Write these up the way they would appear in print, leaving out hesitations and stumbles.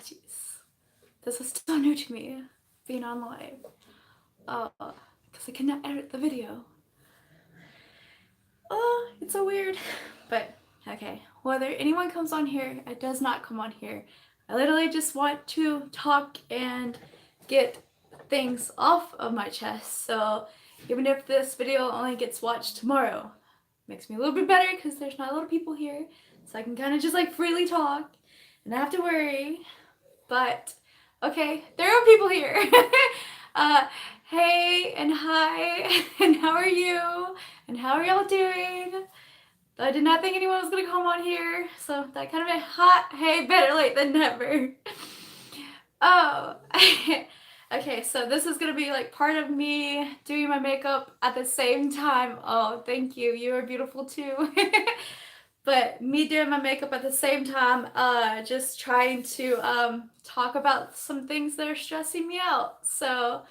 jeez. This is so new to me, being on live. Because I cannot edit the video. Oh, it's so weird. But, okay. Whether anyone comes on here, it does not come on here. I literally just want to talk and get things off of my chest. So, even if this video only gets watched tomorrow, makes me a little bit better because there's not a lot of people here. So I can kind of just like freely talk and not have to worry. But, okay, there are people here. Hey and hi, and how are you? And how are y'all doing? I did not think anyone was gonna come on here, so that kind of a hot, hey, better late than never. Oh, okay, so this is gonna be like part of me doing my makeup at the same time. Oh, thank you, you are beautiful too. But me doing my makeup at the same time, just trying to talk about some things that are stressing me out. So,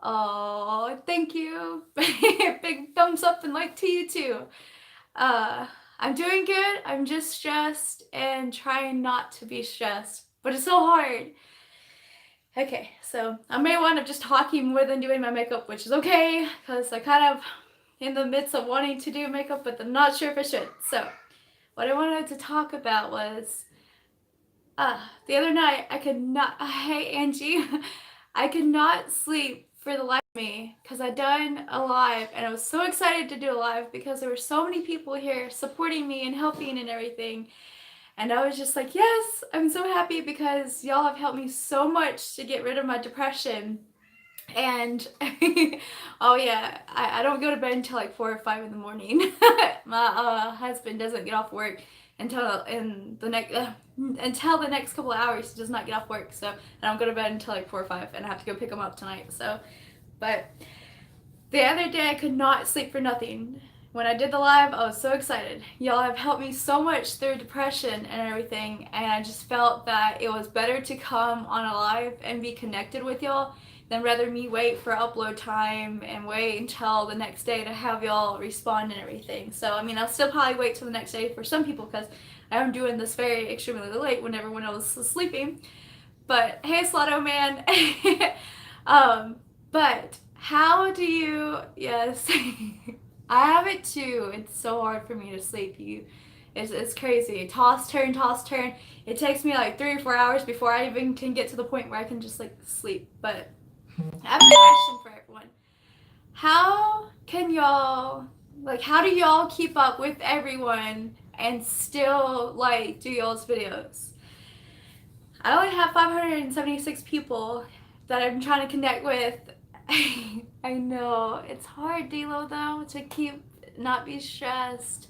oh, thank you. Big thumbs up and like to you too. I'm doing good. I'm just stressed and trying not to be stressed, but it's so hard. Okay, so I may wind up just talking more than doing my makeup, which is okay, because I kind of in the midst of wanting to do makeup, but I'm not sure if I should. So, what I wanted to talk about was, the other night I could not, hey Angie, I could not sleep for the life of me because I done a live and I was so excited to do a live because there were so many people here supporting me and helping and everything. And I was just like, yes, I'm so happy because y'all have helped me so much to get rid of my depression. And oh yeah, I don't go to bed until like 4 or 5 in the morning. My husband doesn't get off work until until the next couple of hours. He does not get off work, so I don't go to bed until like 4 or 5, and I have to go pick him up tonight. So, but the other day I could not sleep for nothing. When I did the live, I was so excited. Y'all have helped me so much through depression and everything, and I just felt that it was better to come on a live and be connected with y'all than rather me wait for upload time and wait until the next day to have y'all respond and everything. So, I mean, I'll still probably wait till the next day for some people because I'm doing this very extremely late when everyone else is sleeping. But, hey, Slotto Man. But how do you, yes, I have it too. It's so hard for me to sleep. It's crazy. Toss, turn, toss, turn. It takes me like 3 or 4 hours before I even can get to the point where I can just like sleep. But I have a question for everyone. How can y'all, like, how do y'all keep up with everyone and still like do y'all's videos? I only have 576 people that I'm trying to connect with. I know it's hard, Dilo, though, to keep not be stressed.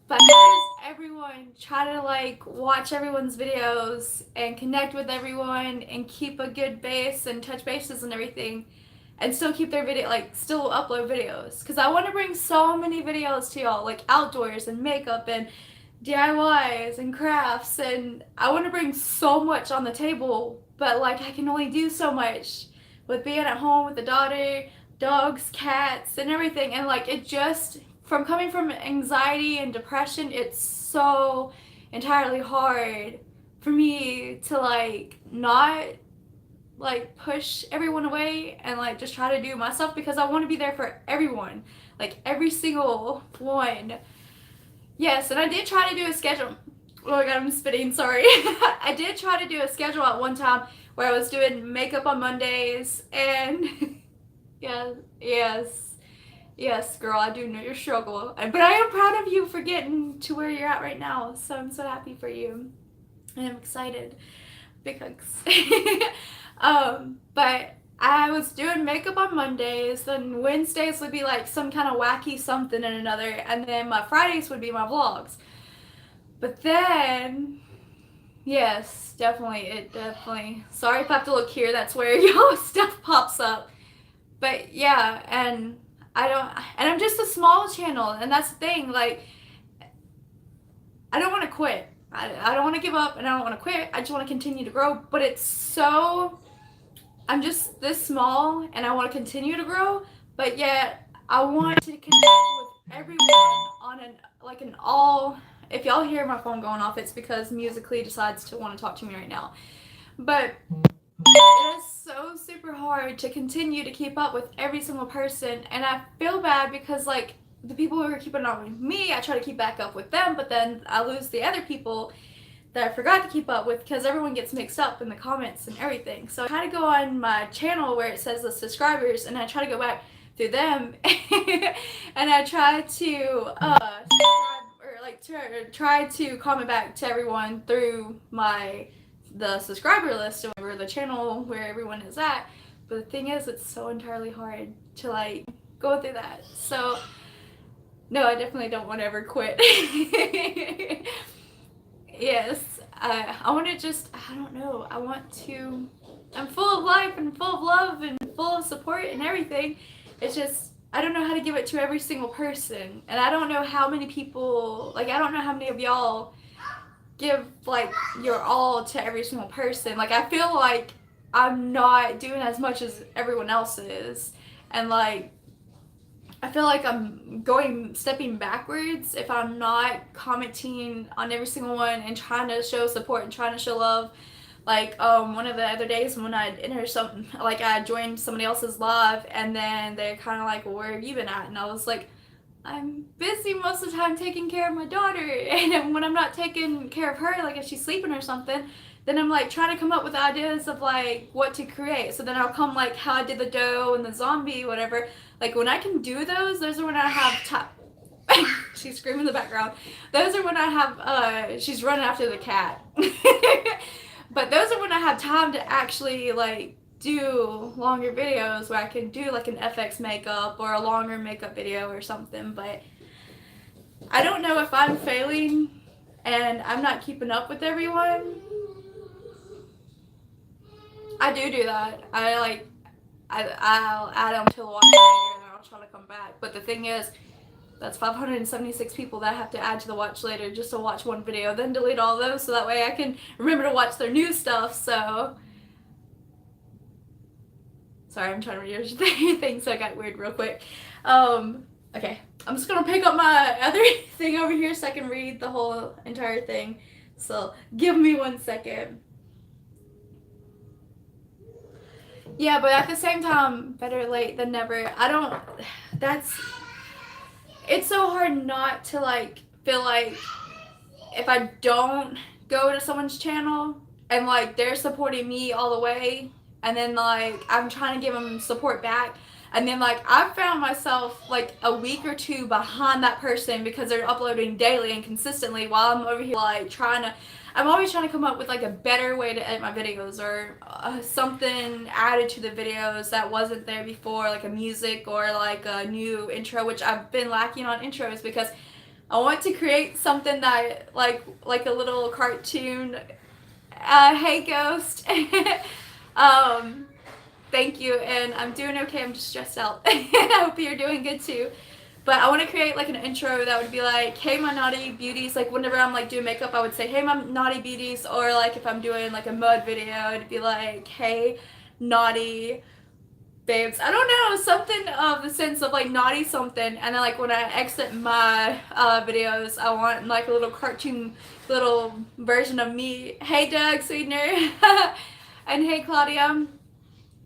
But how does everyone try to like watch everyone's videos and connect with everyone and keep a good base and touch bases and everything and still keep their video, like still upload videos? Because I want to bring so many videos to y'all, like outdoors and makeup and DIYs and crafts, and I want to bring so much on the table, but like I can only do so much with being at home with the daughter, dogs, cats, and everything. And like it just, from coming from anxiety and depression, it's so entirely hard for me to like not like push everyone away and like just try to do myself because I want to be there for everyone, like every single one. Yes, and I did try to do a schedule. Oh my god, I'm spitting, sorry. I did try to do a schedule at one time where I was doing makeup on Mondays and yes, girl, I do know your struggle. But I am proud of you for getting to where you're at right now. So I'm so happy for you. And I'm excited. Big hugs. But I was doing makeup on Mondays, then Wednesdays would be like some kind of wacky something and another, and then my Fridays would be my vlogs. But then, yes, definitely, sorry if I have to look here, that's where y'all stuff pops up. But yeah, and I'm just a small channel, and that's the thing, like, I don't want to quit. I don't want to give up, and I don't want to quit. I just want to continue to grow, but it's so, I'm just this small, and I want to continue to grow, but yet I want to connect with everyone on an all, if y'all hear my phone going off, it's because Musically decides to want to talk to me right now. But it is so super hard to continue to keep up with every single person, and I feel bad because like the people who are keeping up with me, I try to keep back up with them, but then I lose the other people that I forgot to keep up with because everyone gets mixed up in the comments and everything. So I try to go on my channel where it says the subscribers, and I try to go back through them and I try to subscribe or like try to comment back to everyone through the subscriber list or the channel where everyone is at. But the thing is, it's so entirely hard to like go through that. So no, I definitely don't want to ever quit. Yes, I want to just, I don't know, I'm full of life and full of love and full of support and everything. It's just, I don't know how to give it to every single person. And I don't know how many people, like, I don't know how many of y'all give, like, your all to every single person. Like, I feel like I'm not doing as much as everyone else is. And, like, I feel like I'm stepping backwards if I'm not commenting on every single one and trying to show support and trying to show love. Like, one of the other days when I entered something, like I joined somebody else's live and then they're kind of like, well, where have you been at? And I was like, I'm busy most of the time taking care of my daughter. And when I'm not taking care of her, like if she's sleeping or something, then I'm like trying to come up with ideas of like what to create. So then I'll come like how I did the doe and the zombie, whatever. Like when I can do those are when I have time. She's screaming in the background. Those are when I have, she's running after the cat. But those are when I have time to actually like do longer videos where I can do like an FX makeup or a longer makeup video or something. But I don't know if I'm failing and I'm not keeping up with everyone. I do that. I'll add them to the watch later and I'll try to come back. But the thing is, that's 576 people that I have to add to the watch later just to watch one video, then delete all those so that way I can remember to watch their new stuff. So sorry, I'm trying to read your thing, so I got weird real quick. Okay, I'm just gonna pick up my other thing over here so I can read the whole entire thing. So give me 1 second. Yeah, but at the same time, better late than never. It's so hard not to like feel like if I don't go to someone's channel and like they're supporting me all the way and then like I'm trying to give them support back and then like I've found myself like a week or two behind that person because they're uploading daily and consistently while I'm over here like I'm always trying to come up with like a better way to edit my videos or something added to the videos that wasn't there before, like a music or like a new intro, which I've been lacking on intros because I want to create something that like a little cartoon. Hey ghost. Thank you, and I'm doing okay. I'm just stressed out. I hope you're doing good too. But I want to create like an intro that would be like, hey my naughty beauties, like whenever I'm like doing makeup I would say, hey my naughty beauties, or like if I'm doing like a mud video it'd be like, hey naughty babes. I don't know, something of the sense of like naughty something, and then like when I exit my videos I want like a little cartoon little version of me. Hey Doug Sweetener. And hey Claudia.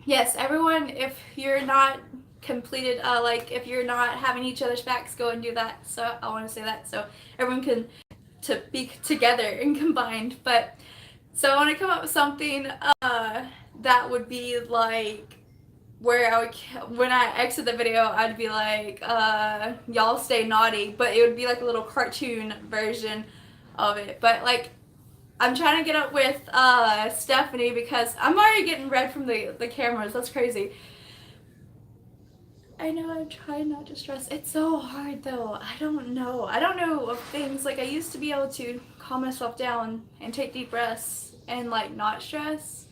Yes, everyone, if you're not completed, like if you're not having each other's backs, go and do that. So I want to say that so everyone can be together and combined. But so I want to come up with something that would be like where when I exit the video I'd be like y'all stay naughty, but it would be like a little cartoon version of it. But like I'm trying to get up with Stephanie because I'm already getting red from the cameras. That's crazy. I know, I'm trying not to stress. It's so hard though. I don't know of things. Like I used to be able to calm myself down and take deep breaths and like not stress.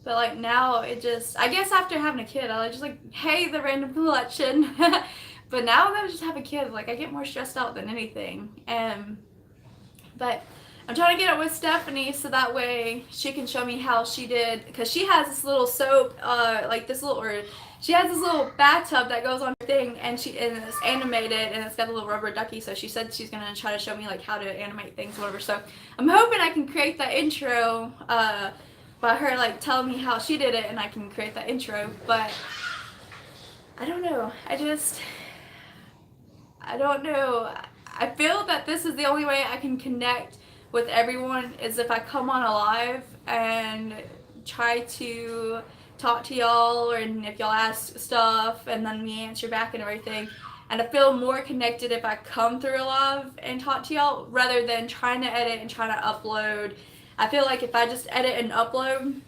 But like now it just, I guess after having a kid, I just like, hey, the random collection. But now that I just have a kid, like I get more stressed out than anything. But I'm trying to get it with Stephanie so that way she can show me how she did, because she has this little soap, she has this little bathtub that goes on her thing, and it's animated, and it's got a little rubber ducky, so she said she's going to try to show me like how to animate things, whatever. So I'm hoping I can create that intro by her like telling me how she did it, and I can create that intro. But I don't know. I don't know. I feel that this is the only way I can connect with everyone is if I come on a live and try to talk to y'all, and if y'all ask stuff and then we answer back and everything. And I feel more connected if I come through a live and talk to y'all rather than trying to edit and trying to upload. I feel like if I just edit and upload,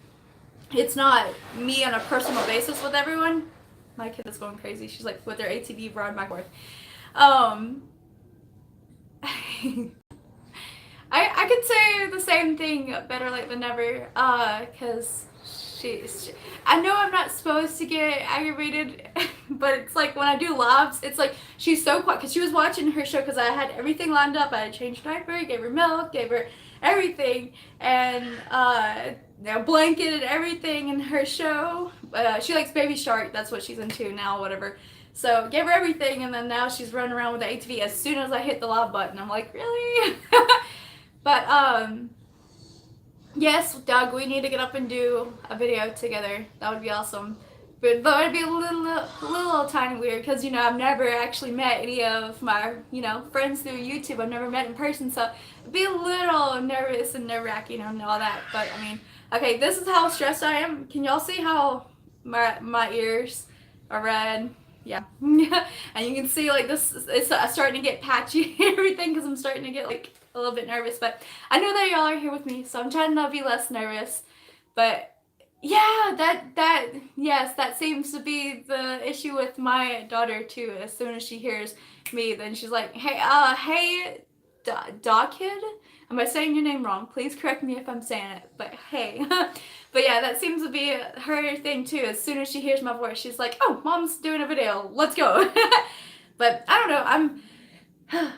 it's not me on a personal basis with everyone. My kid is going crazy. She's like with her ATV riding back and forth. I could say the same thing, better late than never, because I know I'm not supposed to get aggravated, but it's like when I do lives, it's like she's so quiet, because she was watching her show, because I had everything lined up. I had changed her diaper, gave her milk, gave her everything, and blanket and everything in her show. She likes Baby Shark, that's what she's into now, whatever. So gave her everything, and then now she's running around with the ATV as soon as I hit the live button. I'm like, really? But yes, Doug, we need to get up and do a video together. That would be awesome. But that would be a little tiny weird, because I've never actually met any of my friends through YouTube. I've never met in person, so it'd be a little nervous and nerve-wracking and all that. But I mean, okay, this is how stressed I am. Can y'all see how my ears are red? Yeah. And you can see like this, it's starting to get patchy and everything, because I'm starting to get like a little bit nervous. But I know that y'all are here with me, so I'm trying to be less nervous. But yeah, yes, that seems to be the issue with my daughter too. As soon as she hears me, then she's like, hey, dog kid? Am I saying your name wrong? Please correct me if I'm saying it, but hey. But yeah, that seems to be her thing too. As soon as she hears my voice, she's like, oh, mom's doing a video, let's go. But I don't know,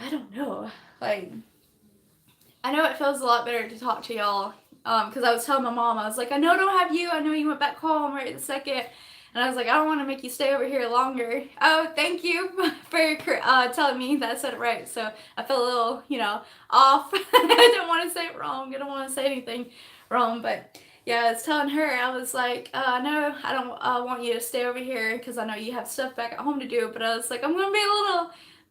I don't know. Like, I know it feels a lot better to talk to y'all. Because I was telling my mom, I was like, I know I don't have you. I know you went back home right this second. And I was like, I don't want to make you stay over here longer. Oh, thank you for telling me that I said it right. So I feel a little, off. I didn't want to say it wrong. I don't want to say anything wrong. But yeah, I was telling her, I was like, no, I don't want you to stay over here, because I know you have stuff back at home to do. But I was like, I'm going to be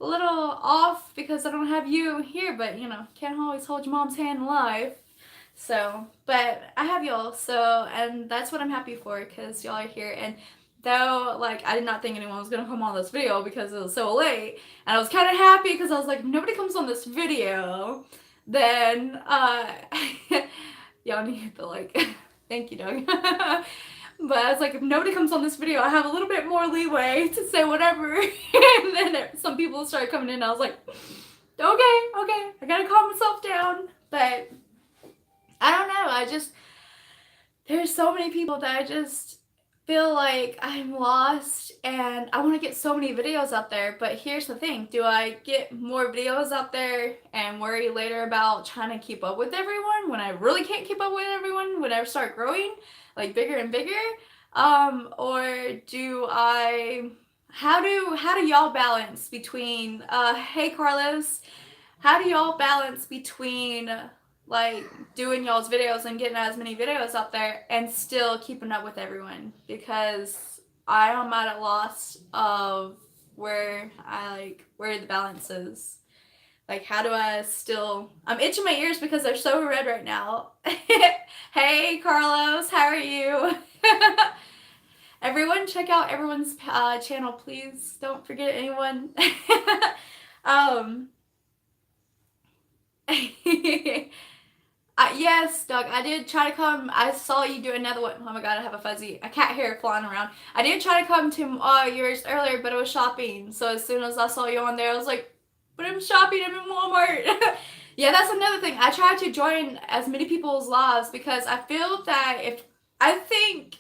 a little off because I don't have you here. But, can't always hold your mom's hand in life. So, but I have y'all, and that's what I'm happy for, because y'all are here. And though, like, I did not think anyone was going to come on this video because it was so late, and I was kind of happy, because I was like, if nobody comes on this video, then, y'all need to, like, thank you, Doug. But I was like, if nobody comes on this video, I have a little bit more leeway to say whatever. And then some people started coming in, and I was like, okay, I gotta calm myself down. But I don't know, there's so many people that I just feel like I'm lost, and I want to get so many videos out there. But here's the thing, do I get more videos out there and worry later about trying to keep up with everyone when I really can't keep up with everyone when I start growing, like, bigger and bigger? Or do I, how do y'all balance between, hey Carlos, how do y'all balance between like doing y'all's videos and getting as many videos out there and still keeping up with everyone? Because I am at a loss of where the balance is. Like, how do I still, I'm itching my ears because they're so red right now. Hey Carlos, how are you? Everyone check out everyone's channel, please. Don't forget anyone. Yes, Doug, I did try to come. I saw you do another one. Oh my god, I have a cat hair flying around. I did try to come to yours earlier, but I was shopping. So as soon as I saw you on there, I was like, but I'm shopping, I'm in Walmart. Yeah, that's another thing. I try to join as many people's lives, because I feel that I think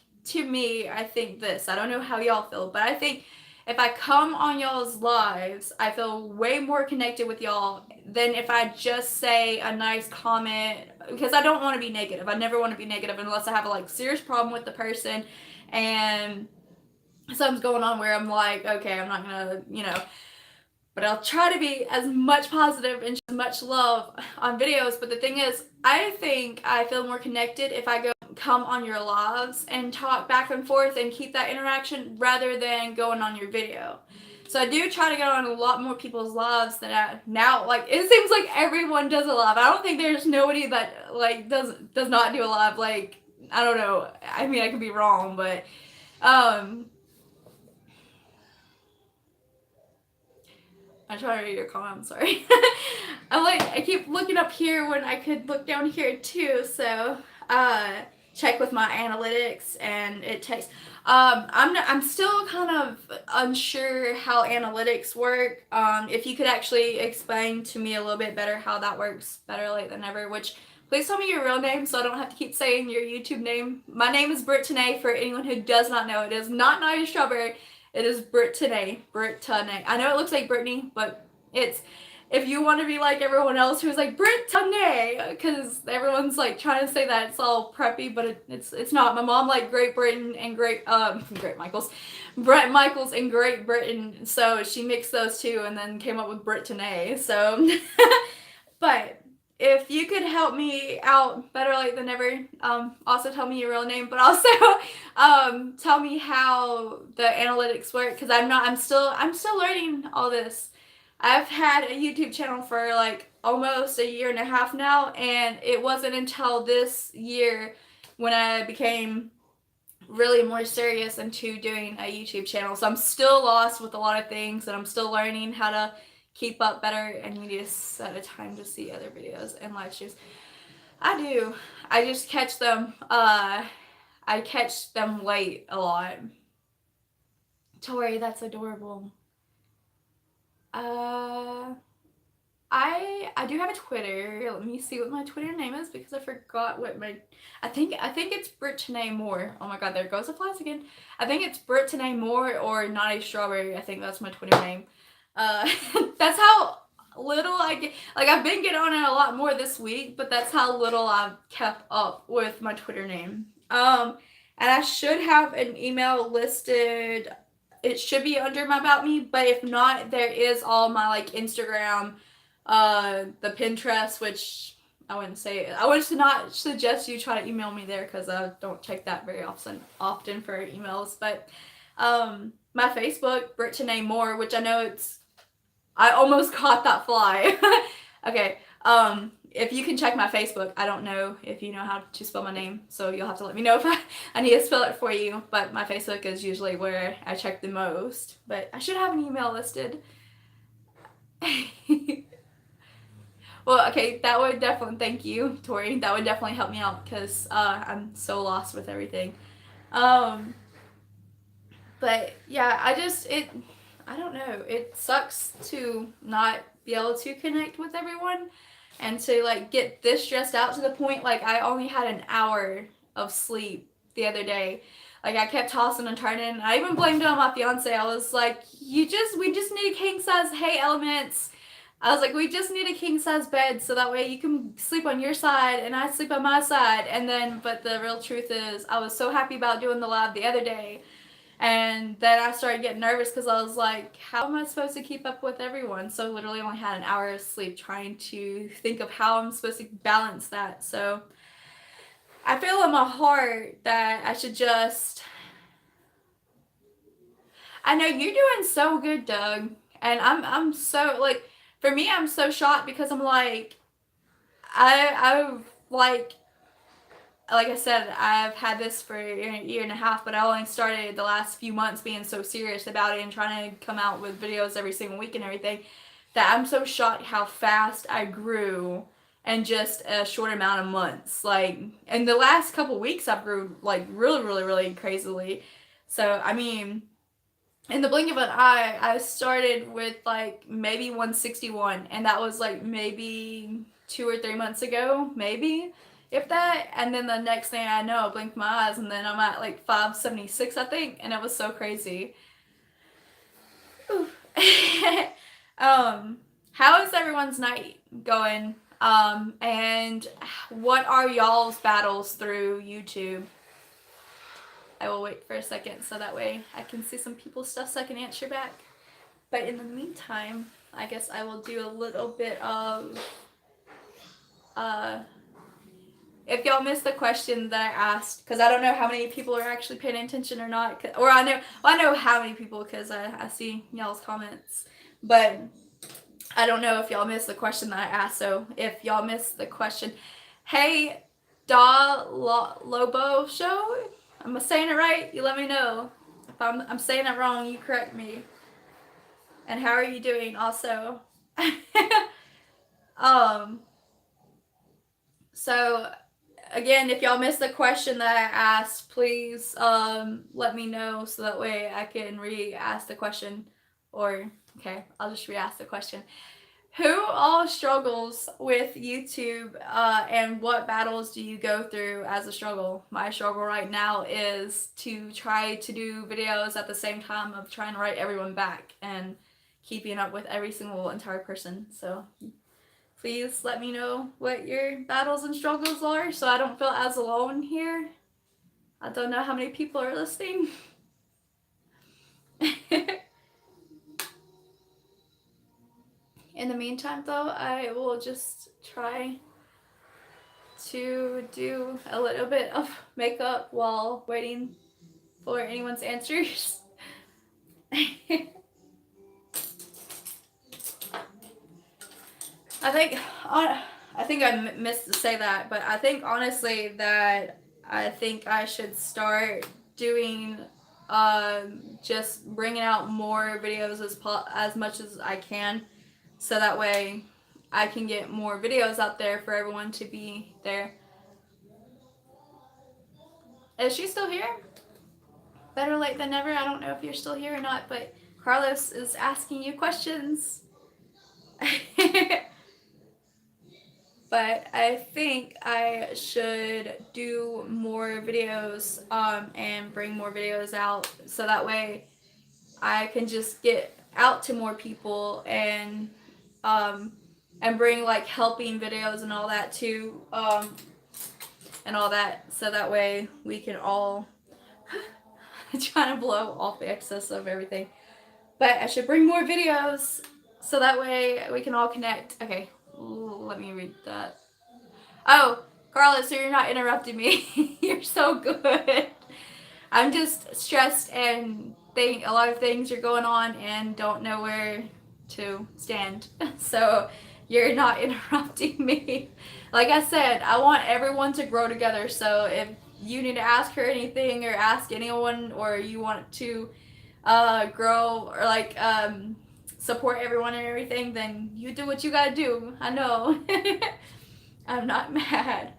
this. I don't know how y'all feel, but I think if I come on y'all's lives, I feel way more connected with y'all than if I just say a nice comment, because I don't want to be negative. I never want to be negative unless I have a serious problem with the person and something's going on where I'm like, okay, I'm not gonna, but I'll try to be as much positive and as much love on videos. But the thing is, I think I feel more connected if I come on your lives and talk back and forth and keep that interaction rather than going on your video. So I do try to get on a lot more people's lives than now. Like, it seems like everyone does a live. I don't think there's nobody that like does not do a live. Like, I don't know. I mean, I could be wrong, but I'm trying to read your comment. I'm sorry. I keep looking up here when I could look down here too. So check with my analytics, and it takes. I'm still kind of unsure how analytics work. If you could actually explain to me a little bit better how that works, better late than never. Which, please tell me your real name so I don't have to keep saying your YouTube name. My name is Brittany. For anyone who does not know, it is not Nadia Strawberry. It is Brittany. Brittany. I know it looks like Brittany, but it's, if you want to be like everyone else who's like Brittany, because everyone's like trying to say that it's all preppy, but it's not. My mom liked Great Britain and Great Michaels, Brett Michaels and Great Britain, so she mixed those two and then came up with Brittany. So, but if you could help me out, better late than never. Also tell me your real name, but also tell me how the analytics work, because I'm still learning all this. I've had a YouTube channel for like almost a year and a half now, and it wasn't until this year when I became really more serious into doing a YouTube channel. So I'm still lost with a lot of things, and I'm still learning how to keep up better, and you need to set a time to see other videos and live streams. I do. I just catch them. I catch them late a lot. Tori, that's adorable. I do have a Twitter. Let me see what my Twitter name is, because I forgot what my, I think it's Brittany Moore. Oh my god, there goes the flies again. I think it's Brittany Moore or Naughty Strawberry. I think that's my Twitter name. That's how little I get. Like, I've been getting on it a lot more this week, but that's how little I've kept up with my Twitter name. And I should have an email listed. It should be under my About Me, but if not, there is all my like Instagram, the Pinterest, which I would not suggest you try to email me there, because I don't check that very often for emails. But my Facebook, Brittany Moore, which I know I almost caught that fly. Okay. If you can check my Facebook, I don't know if you know how to spell my name, so you'll have to let me know if I need to spell it for you. But my Facebook is usually where I check the most. But I should have an email listed. Well, okay, that would definitely, thank you, Tori. That would definitely help me out, because I'm so lost with everything. But yeah, I don't know. It sucks to not be able to connect with everyone, and to like get this stressed out to the point like I only had an hour of sleep the other day. Like, I kept tossing and turning. I even blamed it on my fiance. I was like, we just need a king size, hey Elements. I was like, we just need a king size bed so that way you can sleep on your side and I sleep on my side. And then, but the real truth is, I was so happy about doing the live the other day. And then I started getting nervous, because I was like, how am I supposed to keep up with everyone? So literally only had an hour of sleep, trying to think of how I'm supposed to balance that. So I feel in my heart that I should just, I know you're doing so good, Doug. And I'm so, like, for me, I'm so shocked, because I'm like, I've like I said, I've had this for a year and a half, but I only started the last few months being so serious about it and trying to come out with videos every single week and everything, that I'm so shocked how fast I grew in just a short amount of months. Like, in the last couple weeks, I've grew like really, really, really crazily. So, I mean, in the blink of an eye, I started with like maybe 161, and that was like maybe 2 or 3 months ago, maybe, if that. And then the next thing I know, I blinked my eyes, and then I'm at like 576, I think, and it was so crazy. How is everyone's night going? And what are y'all's battles through YouTube? I will wait for a second so that way I can see some people's stuff so I can answer back. But in the meantime, I guess I will do a little bit of uh, if y'all missed the question that I asked, because I don't know how many people are actually paying attention or not, or I know how many people because I see y'all's comments, but I don't know if y'all missed the question that I asked. So if y'all missed the question, hey, Lobo Show, am I saying it right? You let me know. If I'm saying it wrong, you correct me. And how are you doing also? So again, if y'all missed the question that I asked, please let me know so that way I can re-ask the question. Or, okay, I'll just re-ask the question. Who all struggles with YouTube and what battles do you go through as a struggle? My struggle right now is to try to do videos at the same time of trying to write everyone back and keeping up with every single entire person. So please let me know what your battles and struggles are so I don't feel as alone here. I don't know how many people are listening. In the meantime, though, I will just try to do a little bit of makeup while waiting for anyone's answers. I think I missed to say that, but I think honestly that I think I should start doing just bringing out more videos as much as I can, so that way I can get more videos out there for everyone to be there. Is she still here? Better late than never. I don't know if you're still here or not, but Carlos is asking you questions. But I think I should do more videos and bring more videos out so that way I can just get out to more people and bring like helping videos and all that too and all that, so that way we can all trying to blow off the excess of everything. But I should bring more videos so that way we can all connect. Okay, let me read that. Oh, Carlos, so you're not interrupting me. You're so good. I'm just stressed and think a lot of things are going on and don't know where to stand. So you're not interrupting me. Like I said, I want everyone to grow together. So if you need to ask her anything or ask anyone, or you want to grow or like support everyone and everything, then you do what you gotta do. I know. I'm not mad.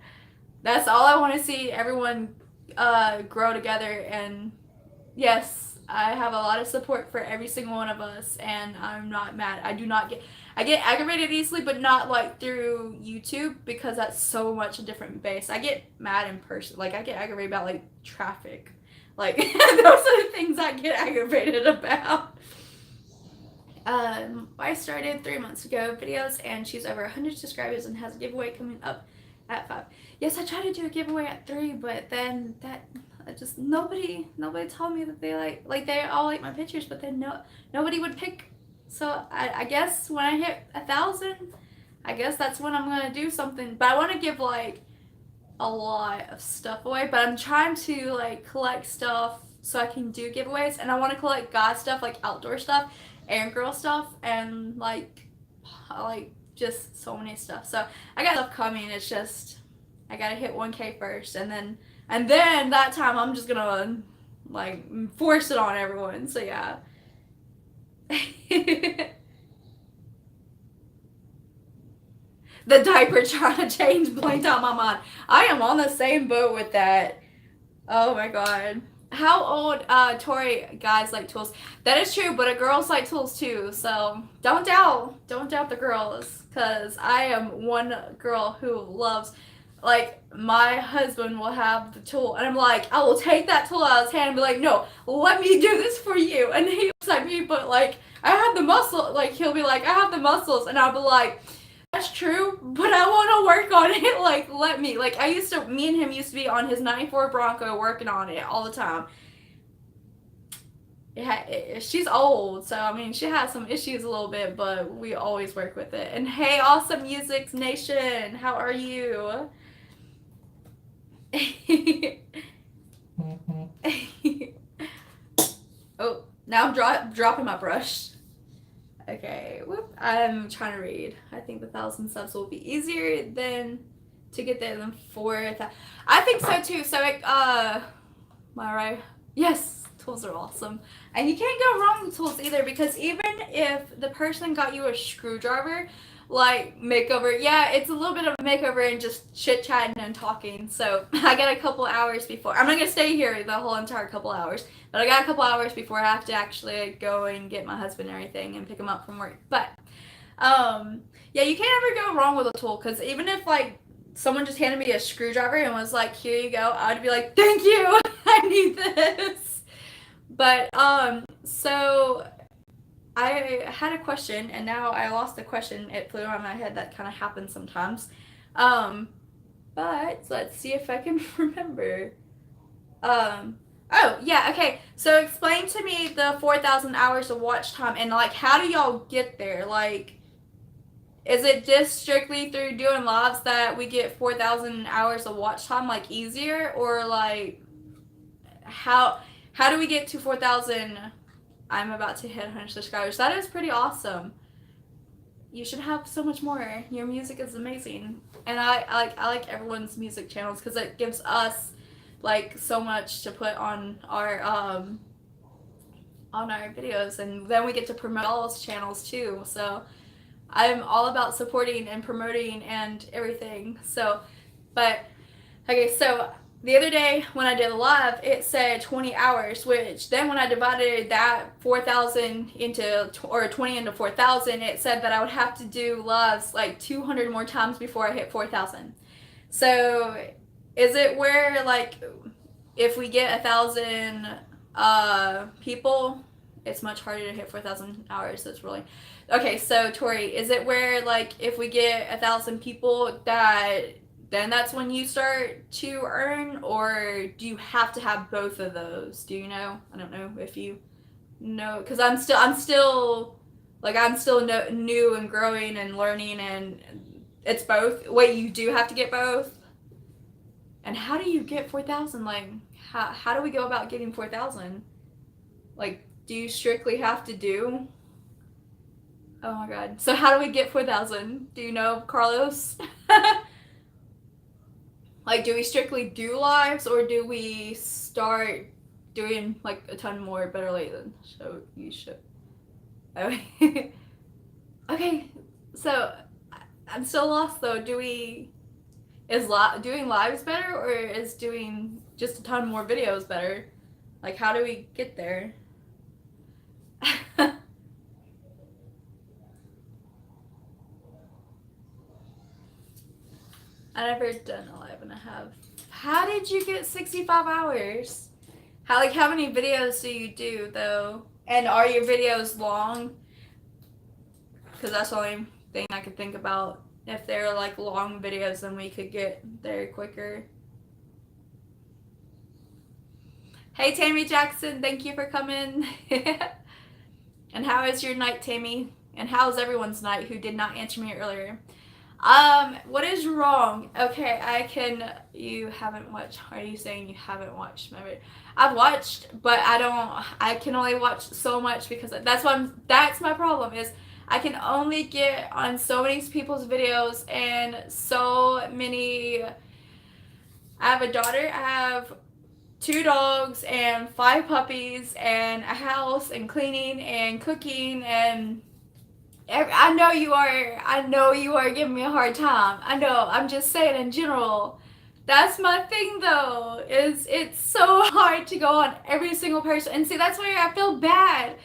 That's all I want to see, everyone grow together. And yes, I have a lot of support for every single one of us, and I'm not mad. I get aggravated easily, but not like through YouTube, because that's so much a different base. I get mad in person. Like I get aggravated about like traffic. Like those are the things I get aggravated about. I started 3 months ago videos, and she's over 100 subscribers and has a giveaway coming up at 5. Yes, I tried to do a giveaway at 3, but then that just nobody told me that they like they all like my pictures, but then nobody would pick. So I guess when I hit 1,000, I guess that's when I'm gonna do something. But I want to give like a lot of stuff away, but I'm trying to like collect stuff so I can do giveaways, and I want to collect God stuff, like outdoor stuff and girl stuff, and like just so many stuff. So I got stuff coming. It's just I gotta hit 1K first, and then that time I'm just gonna like force it on everyone. So yeah. The diaper trying to change blinked out my mind. I am on the same boat with that. Oh my god. How old Tori guys like tools? That is true, but girls like tools too. So don't doubt the girls, because I am one girl who loves, like, my husband will have the tool and I'm like, I will take that tool out of his hand and be like, no, let me do this for you. And he looks at me, but like I have the muscle, like he'll be like, I have the muscles, and I'll be like, that's true, but I want to work on it. Like, let me. Like, me and him used to be on his 94 Bronco working on it all the time. she's old, so I mean, she has some issues a little bit, but we always work with it. And hey, Awesome Music Nation, how are you? Oh, now I'm dropping my brush. Okay, whoop. I'm trying to read. I think the 1,000 subs will be easier than to get there than 4,000. I think so too. So, am I right? Yes, tools are awesome. And you can't go wrong with tools either, because even if the person got you a screwdriver, like makeover, yeah, it's a little bit of a makeover and just chit chatting and talking. So I got a couple hours before. I'm not gonna stay here the whole entire couple hours, but I got a couple hours before I have to actually go and get my husband and everything and pick him up from work. But yeah, you can't ever go wrong with a tool, because even if like someone just handed me a screwdriver and was like, "Here you go," I'd be like, "Thank you, I need this." But so I had a question, and now I lost the question. It flew out of my head. That kind of happens sometimes. Um, but let's see if I can remember. Oh, yeah, okay. So explain to me the 4,000 hours of watch time, and like, how do y'all get there? Like, is it just strictly through doing lives that we get 4,000 hours of watch time, like, easier? Or like, how do we get to 4,000? I'm about to hit 100 subscribers. That is pretty awesome. You should have so much more. Your music is amazing, and I like everyone's music channels, because it gives us like so much to put on our videos, and then we get to promote y'all's channels too. So I'm all about supporting and promoting and everything. So, but okay, so the other day when I did a live, it said 20 hours, which then when I divided that 4,000 into, or 20 into 4,000, it said that I would have to do lives like 200 more times before I hit 4,000. So is it where like if we get 1,000 people, it's much harder to hit 4,000 hours? That's really okay. So Tori, is it where like if we get 1,000 people that then that's when you start to earn, or do you have to have both of those? Do you know? I don't know if you know, because I'm still new and growing and learning, and it's both. Wait, you do have to get both? And how do you get 4,000? Like, how do we go about getting 4,000? Like, do you strictly have to do? Oh my god. So how do we get 4,000? Do you know, Carlos? Like, do we strictly do lives, or do we start doing like a ton more better late than so you should? Okay. Okay. So I'm still lost though. Is doing lives better, or is doing just a ton more videos better? Like, how do we get there? I never done a live, and I have. How did you get 65 hours? How many videos do you do though? And are your videos long? Because that's the only thing I could think about. If they're like long videos, then we could get there quicker. Hey Tammy Jackson, thank you for coming. And how is your night, Tammy? And how's everyone's night who did not answer me earlier? What is wrong? Okay, you haven't watched. Are you saying you haven't watched my video? I've watched, but I can only watch so much, because that's my problem, is I can only get on so many people's videos, and so many. I have a daughter, I have 2 dogs and 5 puppies and a house and cleaning and cooking, and I know you are giving me a hard time. I know. I'm just saying in general. That's my thing though. Is it's so hard to go on every single person. And see, that's where I feel bad.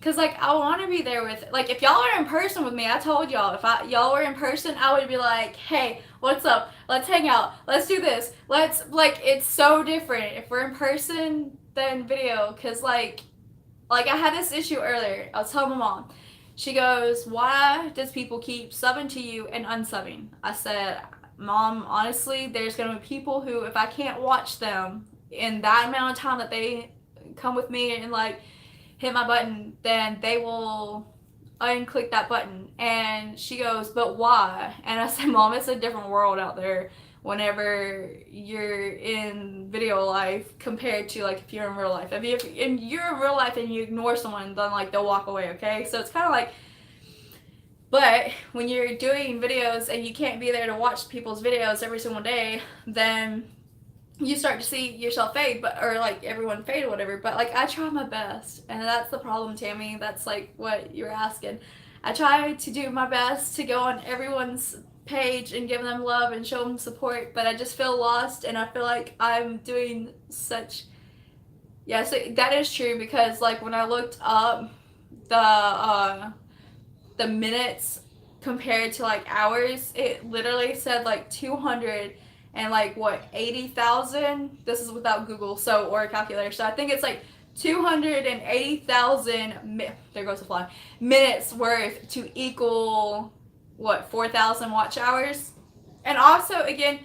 Cause like I want to be there with, like, if y'all are in person with me, I told y'all, if y'all were in person, I would be like, hey, what's up? Let's hang out. Let's do this. It's so different if we're in person than video. Cause like I had this issue earlier. I was telling my mom. She goes, why does people keep subbing to you and unsubbing? I said, Mom, honestly, there's going to be people who, if I can't watch them in that amount of time that they come with me and like hit my button, then they will unclick that button. And she goes, but why? And I said, Mom, it's a different world out there whenever you're in video life compared to like if you're in real life. If you're in real life and you ignore someone, then like they'll walk away, okay? So it's kind of like, but when you're doing videos and you can't be there to watch people's videos every single day, then you start to see yourself fade, but or like everyone fade or whatever. But like I try my best, and that's the problem, Tammy. That's like what you're asking. I try to do my best to go on everyone's page and give them love and show them support, but I just feel lost, and I feel like I'm doing such. Yes, that is true, because like when I looked up the minutes compared to like hours, it literally said like 200 and like what 80,000. This is without Google, so or a calculator. So I think it's like 280,000. There goes the fly. Minutes worth to equal what 4,000 watch hours. And also, again,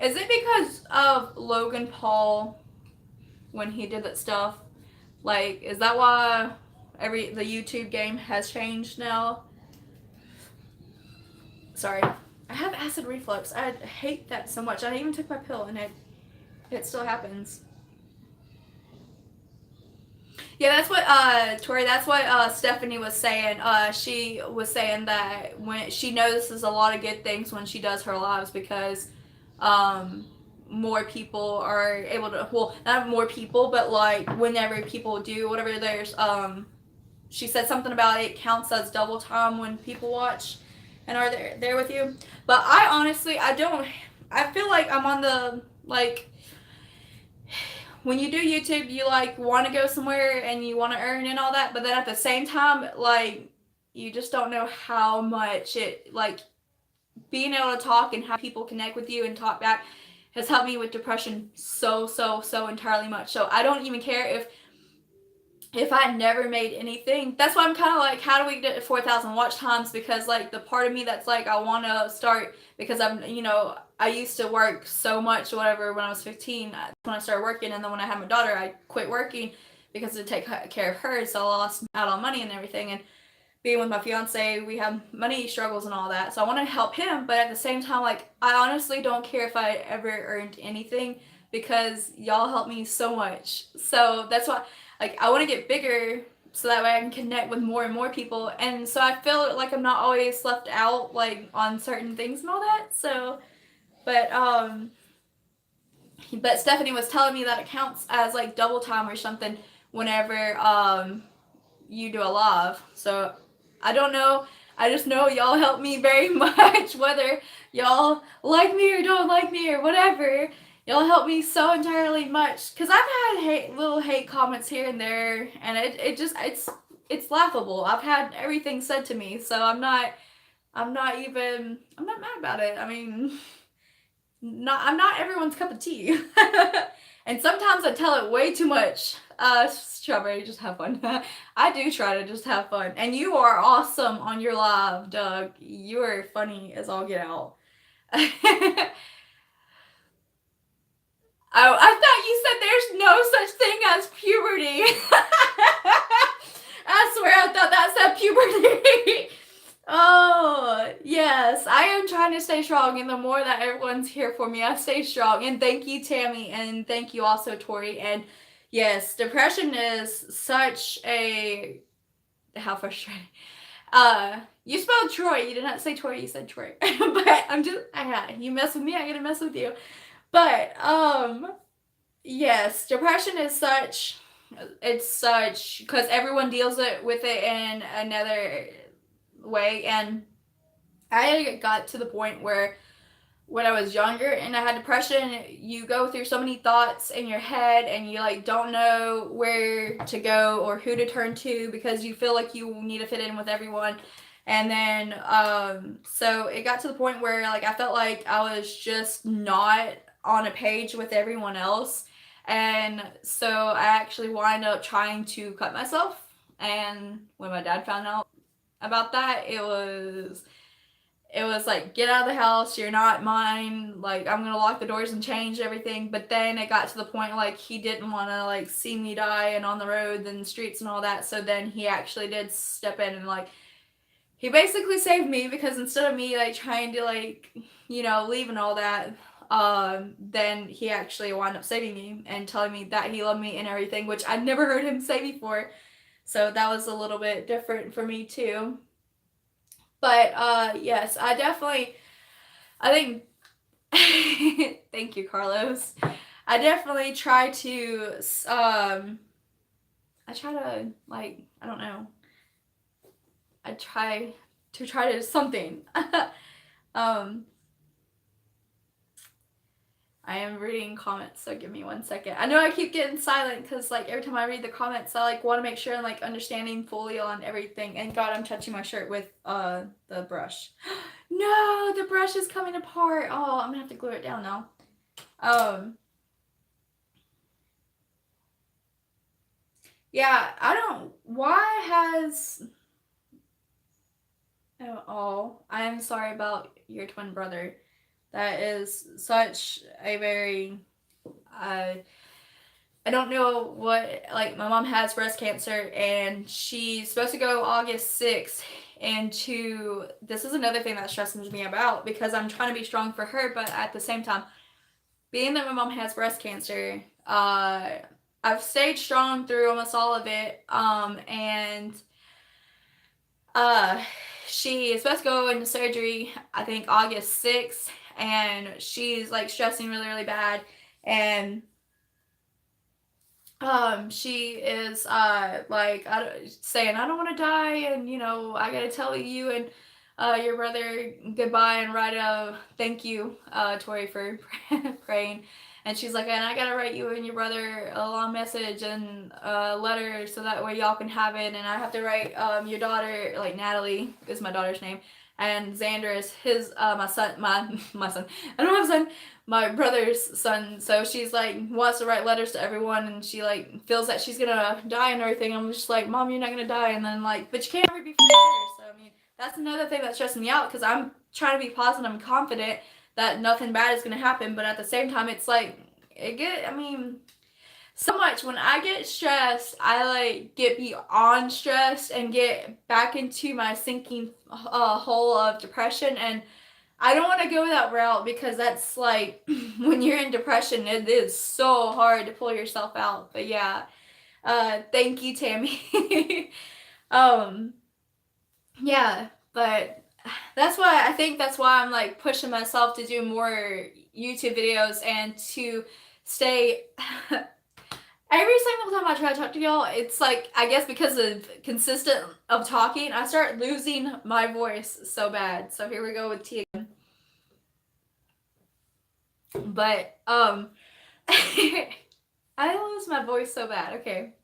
is it because of Logan Paul when he did that stuff? Like, is that why the YouTube game has changed now? Sorry, I have acid reflux. I hate that so much. I even took my pill and it still happens. Yeah, that's what Tori. That's what Stephanie was saying. She was saying that when she notices a lot of good things when she does her lives, because more people are able to. Well, not more people, but like whenever people do whatever, there's she said something about it counts as double time when people watch and are there with you. But I honestly, I feel like I'm on the like. When you do YouTube, you like want to go somewhere and you want to earn and all that, but then at the same time, like you just don't know how much it like being able to talk and how people connect with you and talk back has helped me with depression so entirely much. So I don't even care if I never made anything. That's why I'm kind of like, how do we get to 4,000 watch times? Because like the part of me that's like, I want to start, because I used to work so much or whatever when I was 15. When I started working, and then when I had my daughter, I quit working because to take care of her. So I lost out on money and everything. And being with my fiance, we have money struggles and all that. So I want to help him, but at the same time, like I honestly don't care if I ever earned anything, because y'all help me so much. So that's why, like, I want to get bigger so that way I can connect with more and more people. And so I feel like I'm not always left out, like, on certain things and all that. So, but Stephanie was telling me that it counts as, like, double time or something whenever, you do a live. So, I don't know. I just know y'all help me very much, whether y'all like me or don't like me or whatever. Y'all help me so entirely much, because I've had little hate comments here and there, and it's laughable. I've had everything said to me, so I'm not mad about it. I mean, I'm not everyone's cup of tea. And sometimes I tell it way too much. Strawberry, just have fun. I do try to just have fun. And you are awesome on your live, Doug. You are funny as all get out. Oh, I thought you said there's no such thing as puberty. I swear I thought that said puberty. Oh, yes. I am trying to stay strong, and the more that everyone's here for me, I stay strong. And thank you, Tammy, and thank you also, Tori. And yes, depression is such a... How frustrating. You spelled Troy. You did not say Tori, you said Troy. But you mess with me, I gotta mess with you. But, yes, depression is such, because everyone deals with it in another way. And I got to the point where when I was younger and I had depression, you go through so many thoughts in your head, and you like don't know where to go or who to turn to, because you feel like you need to fit in with everyone. And then, so it got to the point where like I felt like I was just not on a page with everyone else. And so I actually wound up trying to cut myself. And when my dad found out about that, it was like, get out of the house, you're not mine, like I'm gonna lock the doors and change everything. But then it got to the point like he didn't want to like see me die and on the road and streets and all that, so then he actually did step in and like he basically saved me, because instead of me like trying to like, you know, leave and all that, then he actually wound up saving me and telling me that he loved me and everything, which I'd never heard him say before. So that was a little bit different for me too. But yes, I think thank you, Carlos. I definitely try to I try to like, I don't know. I try to do something. um I am reading comments, so give me 1 second. I know I keep getting silent because like every time I read the comments, I like want to make sure I'm like understanding fully on everything. And God, I'm touching my shirt with the brush. No, the brush is coming apart. Oh, I'm gonna have to glue it down now. Yeah, I don't. Why has? Oh, I am sorry about your twin brother. That is such a very I don't know what, like, my mom has breast cancer and she's supposed to go August 6th. And this is another thing that stresses me about, because I'm trying to be strong for her, but at the same time, being that my mom has breast cancer, I've stayed strong through almost all of it. And uh, she is supposed to go into surgery, I think August 6th, and she's like stressing really, really bad. And she is like saying, I don't want to die, and you know, I gotta tell you and your brother goodbye and write a thank you, Tori, for praying. And she's like, and I gotta write you and your brother a long message and a letter so that way y'all can have it. And I have to write your daughter, like Natalie is my daughter's name, and Xander is his my son, my son. I don't have a son, my brother's son. So she's like wants to write letters to everyone, and she like feels that she's gonna die and everything. I'm just like, Mom, you're not gonna die. And then like, but you can't ever be for sure. So I mean, that's another thing that's stressing me out, because I'm trying to be positive and confident that nothing bad is gonna happen. But at the same time, it's like I mean, so much when I get stressed, I like get beyond stressed and get back into my sinking hole of depression. And I don't want to go that route, because that's like when you're in depression, it is so hard to pull yourself out. But yeah, thank you, Tammy. um, yeah, but that's why I'm like pushing myself to do more YouTube videos and to stay. Every single time I try to talk to y'all, it's like, I guess because of consistent of talking, I start losing my voice so bad. So here we go with Tia again. But I lose my voice so bad. Okay.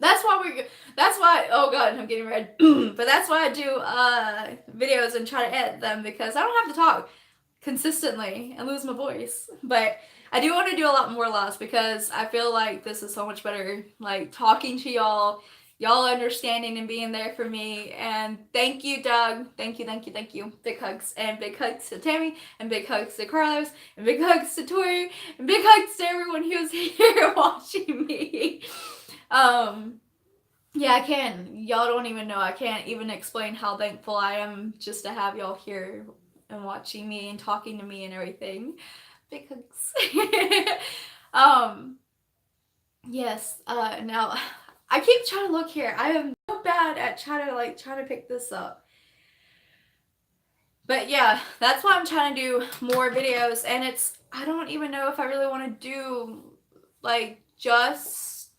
That's why oh god, I'm getting red. But that's why I do videos and try to edit them, because I don't have to talk consistently and lose my voice. But I do want to do a lot more lives, because I feel like this is so much better, like talking to y'all understanding and being there for me. And thank you, Doug. Thank you. Big hugs. And big hugs to Tammy, and big hugs to Carlos, and big hugs to Tori, and big hugs to everyone who's here watching me. Yeah, y'all don't even know, I can't even explain how thankful I am just to have y'all here and watching me and talking to me and everything. Big hugs. Yes, now I keep trying to look here. I am so bad at trying to pick this up. But yeah, that's why I'm trying to do more videos. And I don't even know if I really want to do like just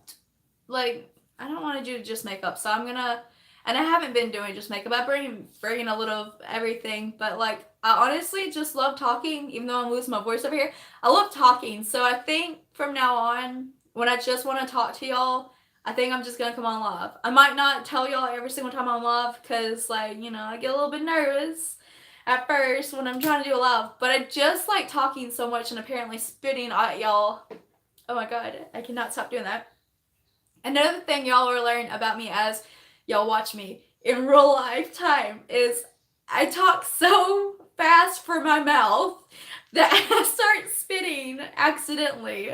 like, I don't want to do just makeup. So I'm gonna, and I haven't been doing just makeup. I bring a little of everything, but like I honestly just love talking. Even though I'm losing my voice over here, I love talking. So I think from now on, when I just want to talk to y'all, I think I'm just gonna come on live. I might not tell y'all every single time I'm live, because like, you know, I get a little bit nervous at first when I'm trying to do a live. But I just like talking so much and apparently spitting at y'all. Oh my god, I cannot stop doing that. Another thing y'all will learn about me as y'all watch me in real life time is I talk so fast for my mouth that I start spitting accidentally.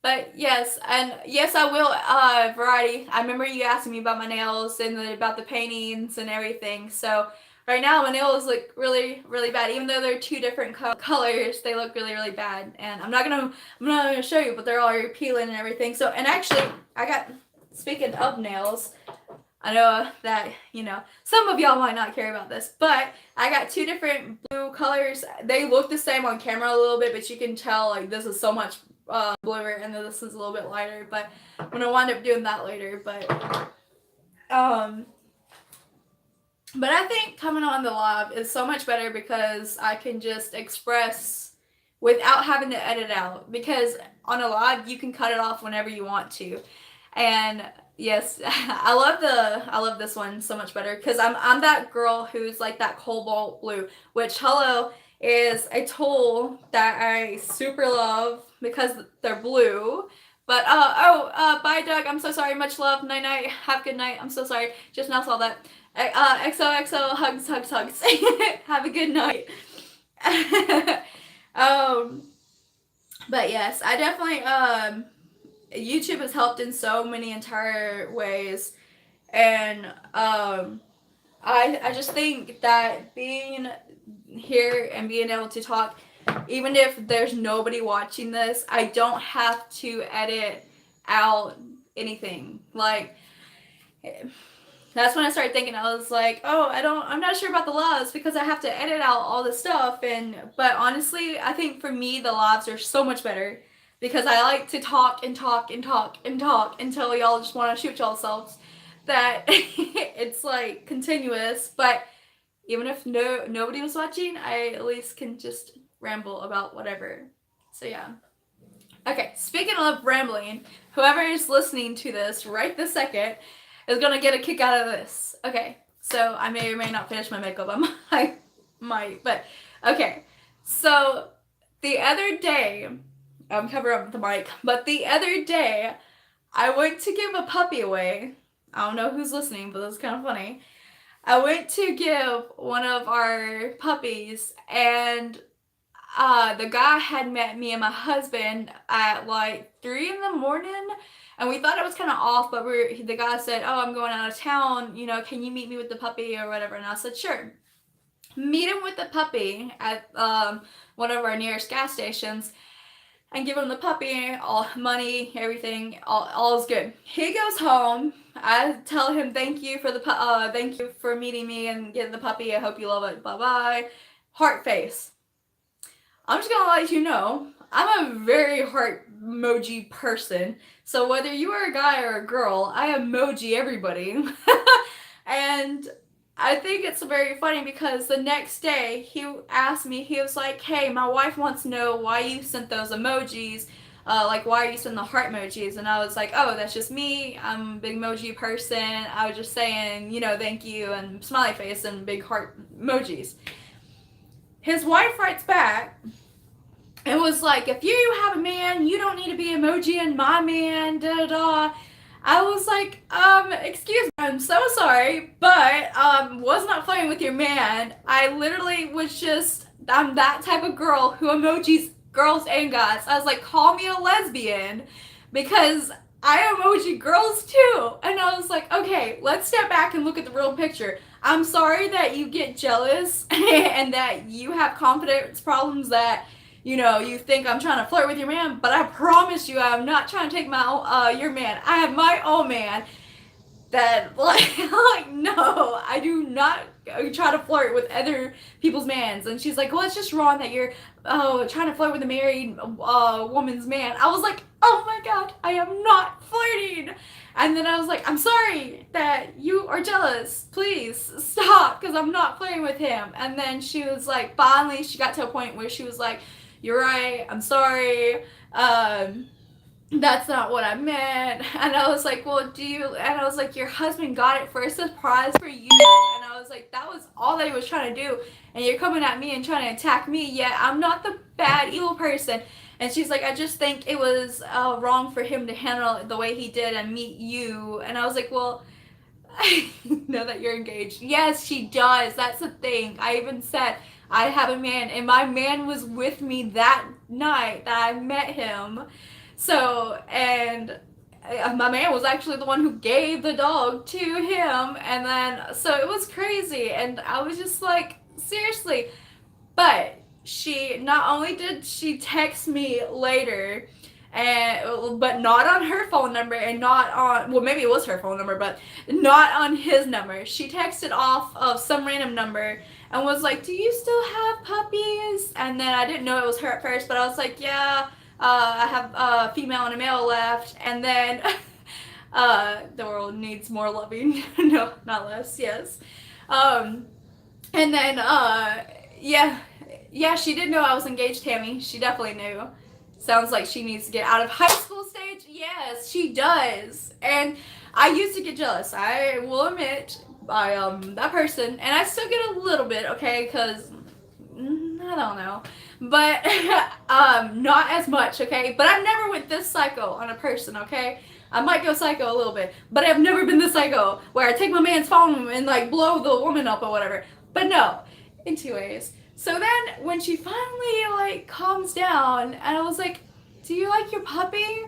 But yes, and yes, I will. Variety. I remember you asking me about my nails and about the paintings and everything. So right now my nails look really, really bad. Even though they're two different colors, they look really, really bad. And I'm not gonna show you, but they're all peeling and everything. So, and actually, I got. Speaking of nails, I know that, some of y'all might not care about this, but I got two different blue colors. They look the same on camera a little bit, but you can tell like this is so much bluer and then this is a little bit lighter, but I'm gonna wind up doing that later. But I think coming on the live is so much better because I can just express without having to edit out, because on a live you can cut it off whenever you want to. And yes, I love this one so much better because I'm that girl who's like that cobalt blue, which hello is a tool that I super love because they're blue. But bye Doug. I'm so sorry. Much love. Night night. Have a good night. I'm so sorry. Just now saw that. XOXO. Hugs hugs hugs. Have a good night. But yes, I definitely YouTube has helped in so many entire ways, and I just think that being here and being able to talk, even if there's nobody watching this, I don't have to edit out anything. Like, that's when I started thinking, I was like, oh, I'm not sure about the lives because I have to edit out all this stuff. But honestly, I think for me, the lives are so much better because I like to talk and talk and talk and talk until y'all just want to shoot yourselves. That it's like continuous. But even if nobody was watching, I at least can just ramble about whatever. So yeah. Okay, speaking of rambling, whoever is listening to this right this second is gonna get a kick out of this. Okay, so I may or may not finish my makeup. I might, but okay. So the other day, I'm covering up the mic, but the other day, I went to give a puppy away. I don't know who's listening, but it's kind of funny. I went to give one of our puppies, and the guy had met me and my husband at like 3 in the morning, and we thought it was kind of off, but the guy said, oh, I'm going out of town, can you meet me with the puppy or whatever? And I said, sure. Meet him with the puppy at one of our nearest gas stations and give him the puppy, all money, everything, all is good. He goes home. I tell him thank you for thank you for meeting me and getting the puppy. I hope you love it. Bye bye. Heart face. I'm just gonna let you know, I'm a very heart emoji person. So whether you are a guy or a girl, I emoji everybody. And I think it's very funny because the next day he asked me, he was like, hey, my wife wants to know why you sent those emojis. Like, why are you sending the heart emojis? And I was like, oh, that's just me. I'm a big emoji person. I was just saying, thank you, and smiley face and big heart emojis. His wife writes back and was like, if you have a man, you don't need to be emojiing my man, da da da. I was like, excuse me, I'm so sorry, but was not playing with your man. I literally was just, I'm that type of girl who emojis girls and guys. I was like, call me a lesbian because I emoji girls too. And I was like, okay, let's step back and look at the real picture. I'm sorry that you get jealous and that you have confidence problems, that you think I'm trying to flirt with your man, but I promise you I'm not trying to take your man. I have my own man that, like, no, I do not try to flirt with other people's mans. And she's like, well, it's just wrong that you're trying to flirt with a married woman's man. I was like, oh my god, I am not flirting. And then I was like, I'm sorry that you are jealous. Please stop, because I'm not flirting with him. And then she was like, finally, she got to a point where she was like, you're right, I'm sorry, that's not what I meant. And I was like, well, and I was like, your husband got it for a surprise for you. And I was like, that was all that he was trying to do, and you're coming at me and trying to attack me, yet I'm not the bad, evil person. And she's like, I just think it was wrong for him to handle it the way he did and meet you. And I was like, well, know that you're engaged. Yes, she does. That's the thing. I even said I have a man, and my man was with me that night that I met him. So, and my man was actually the one who gave the dog to him, and then so it was crazy, and I was just like, seriously. But she not only did she text me later, and but not on her phone number and not on, well, maybe it was her phone number, but not on his number. She texted off of some random number and was like, "Do you still have puppies?" And then I didn't know it was her at first, but I was like, "Yeah, I have a female and a male left." And then the world needs more loving, no, not less. Yes. Um, and then yeah, yeah, she did know I was engaged, Tammy. She definitely knew. Sounds like she needs to get out of high school stage. Yes, she does. And I used to get jealous. I will admit, by that person, and I still get a little bit, okay, because I don't know, but not as much, okay. But I never went this psycho on a person, okay. I might go psycho a little bit, but I've never been this psycho where I take my man's phone and like blow the woman up or whatever. But no, anyways. So then when she finally like calms down and I was like, "Do you like your puppy?"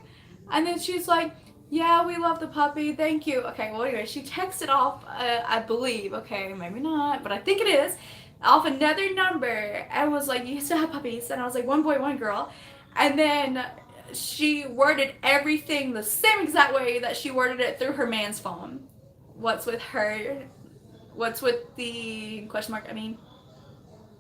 And then she's like, "Yeah, we love the puppy. Thank you." Okay, well anyway, she texted off, I believe, okay, maybe not, but I think it is, off another number and was like, "You still have puppies?" And I was like, "One boy, one girl." And then she worded everything the same exact way that she worded it through her man's phone. What's with her? What's with the question mark? I mean,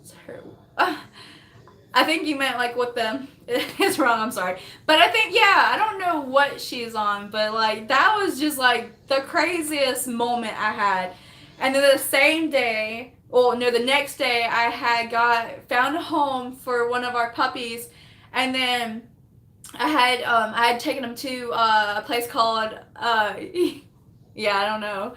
it's her. I think you meant like what the it's wrong, I'm sorry. But I think, yeah, I don't know what she's on, but like that was just like the craziest moment I had. And then the same day, well no, the next day I had found a home for one of our puppies, and then I had taken him to a place called yeah, I don't know.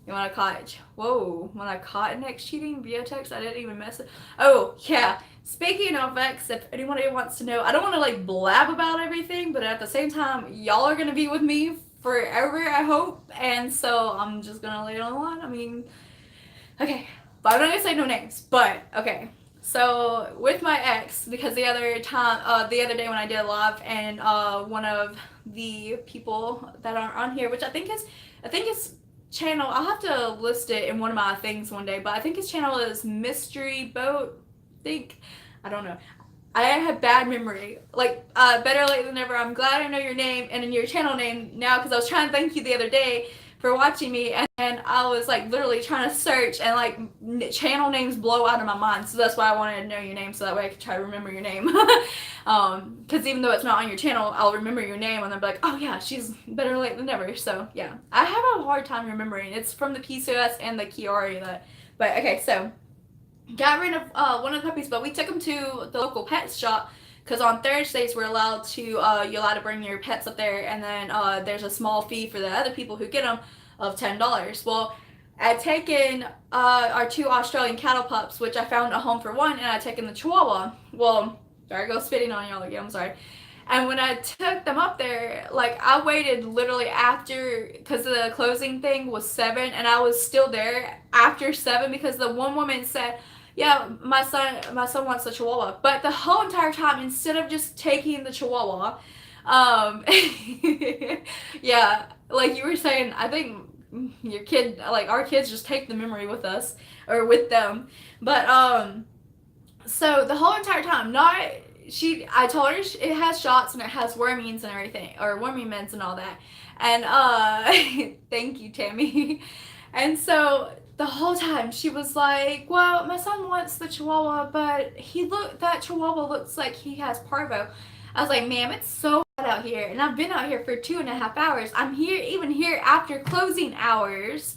You want to caught, whoa, when I caught next cheating via text, I didn't even mess it. Oh, yeah. Speaking of X, if anybody wants to know, I don't want to like blab about everything, but at the same time, y'all are going to be with me forever, I hope. And so I'm just going to lay it on the line. I mean, okay. But I'm not going to say no names, but okay. So with my ex, because the other day when I did a live, and one of the people that are on here, which I think is channel, I'll have to list it in one of my things one day, but I think his channel is Mystery Boat. I don't know. I have bad memory. Like, better late than never. I'm glad I know your name and in your channel name now, because I was trying to thank you the other day for watching me, and I was like literally trying to search, and like channel names blow out of my mind, so that's why I wanted to know your name, so that way I could try to remember your name. Because even though it's not on your channel, I'll remember your name and then be like, "Oh yeah, she's better late than never." So yeah, I have a hard time remembering. It's from the PCOS and the Chiari but okay, so got rid of one of the puppies, but we took him to the local pet shop, because on Thursdays we're allowed to, you're allowed to bring your pets up there, and then there's a small fee for the other people who get them of $10. Well, I'd taken our two Australian cattle pups, which I found a home for one, and I'd taken the Chihuahua. Well, there I go spitting on y'all again, I'm sorry. And when I took them up there, like I waited literally after, because the closing thing was 7, and I was still there after 7, because the one woman said, "Yeah, my son wants a Chihuahua." But the whole entire time, instead of just taking the Chihuahua, yeah, like you were saying, I think your kid, like our kids, just take the memory with us or with them. But so the whole entire time, I told her it has shots and it has wormings and everything, or worming meds and all that. And thank you, Tammy. And so the whole time she was like, "Well, my son wants the Chihuahua, but that Chihuahua looks like he has parvo." I was like, "Ma'am, it's so hot out here, and I've been out here for 2.5 hours. I'm here after closing hours.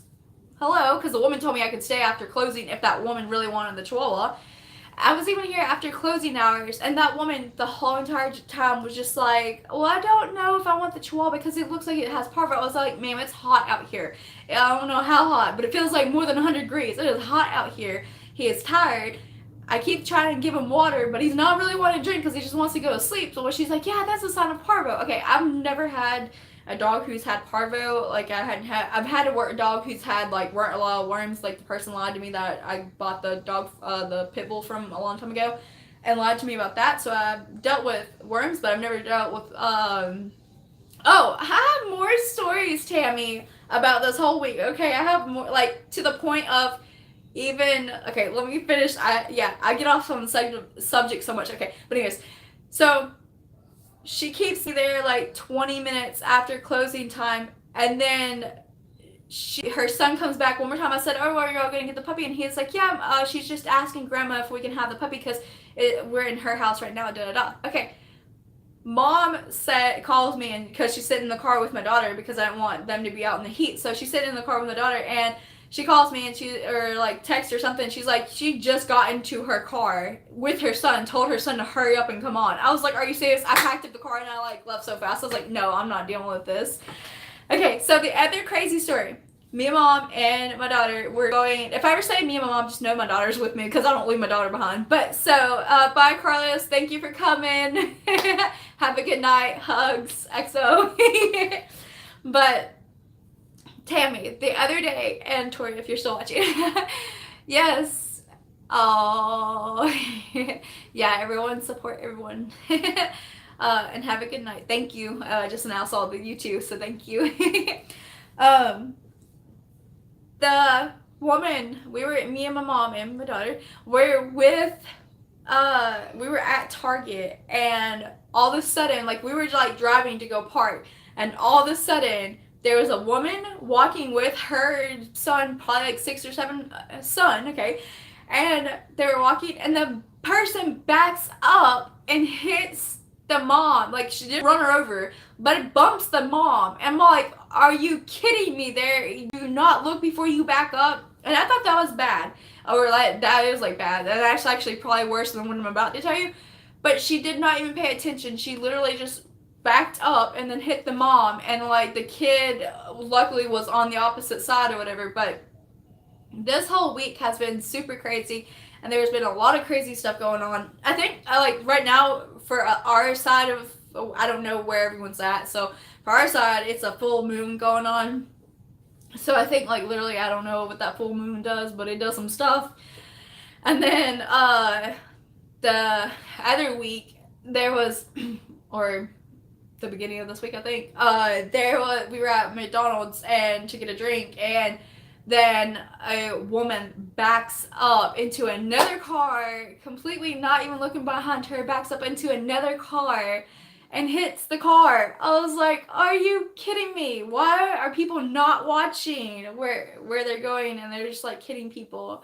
Hello," because the woman told me I could stay after closing if that woman really wanted the Chihuahua. I was even here after closing hours, and that woman the whole entire time was just like, "Well, I don't know if I want the Chihuahua because it looks like it has parvo." I was like, "Ma'am, it's hot out here. I don't know how hot, but it feels like more than 100 degrees. It is hot out here. He is tired. I keep trying to give him water, but he's not really wanting to drink because he just wants to go to sleep. So she's like, yeah, that's a sign of parvo. Okay, I've never had a dog who's had parvo. Like I've had a dog who's had like a lot of worms. Like the person lied to me that I bought the dog, the pit bull from a long time ago, and lied to me about that. So I've dealt with worms, but I've never dealt with Oh, I have more stories, Tammy, about this whole week. Okay, I have more, like, to the point of even, okay, let me finish. I get off on the subject so much. Okay, but anyways, so she keeps me there like 20 minutes after closing time, and then her son comes back one more time. I said, oh, are you all going to get the puppy? And he's like, yeah, she's just asking grandma if we can have the puppy because we're in her house right now, da-da-da. Okay. Mom calls me, and because she's sitting in the car with my daughter because I don't want them to be out in the heat. So she's sitting in the car with my daughter, and she calls me and like text or something. She's like, she just got into her car with her son, told her son to hurry up and come on. I was like, are you serious? I packed up the car and I like left so fast. I was like, no, I'm not dealing with this. Okay, so the other crazy story. Me and mom and my daughter were going, if I ever say me and my mom, just know my daughter's with me because I don't leave my daughter behind. But so, bye Carlos, thank you for coming. Have a good night, hugs, XO. But Tammy, the other day, and Tori, if you're still watching, yes, oh, yeah, everyone support everyone. And have a good night. Thank you. Just now saw you too, so thank you. The woman, me and my mom and my daughter were with, we were at Target, and all of a sudden, like, we were like driving to go park, and all of a sudden there was a woman walking with her son, probably like 6 or 7 son, okay, and they were walking, and the person backs up and hits the mom. Like, she didn't run her over, but it bumps the mom. And I'm like, are you kidding me? There, do not look before you back up. And I thought that was bad, or like that is like bad. And that's actually probably worse than what I'm about to tell you. But she did not even pay attention. She literally just backed up and then hit the mom, and like the kid luckily was on the opposite side or whatever. But this whole week has been super crazy, and there's been a lot of crazy stuff going on. I think like right now for our side of, I don't know where everyone's at, so for our side it's a full moon going on. So I think like literally I don't know what that full moon does, but it does some stuff. And then the other week there was or the beginning of this week I think we were at McDonald's and to get a drink, and then a woman backs up into another car, completely not even looking behind her, backs up into another car and hits the car. I was like, are you kidding me? Why are people not watching where they're going, and they're just like hitting people?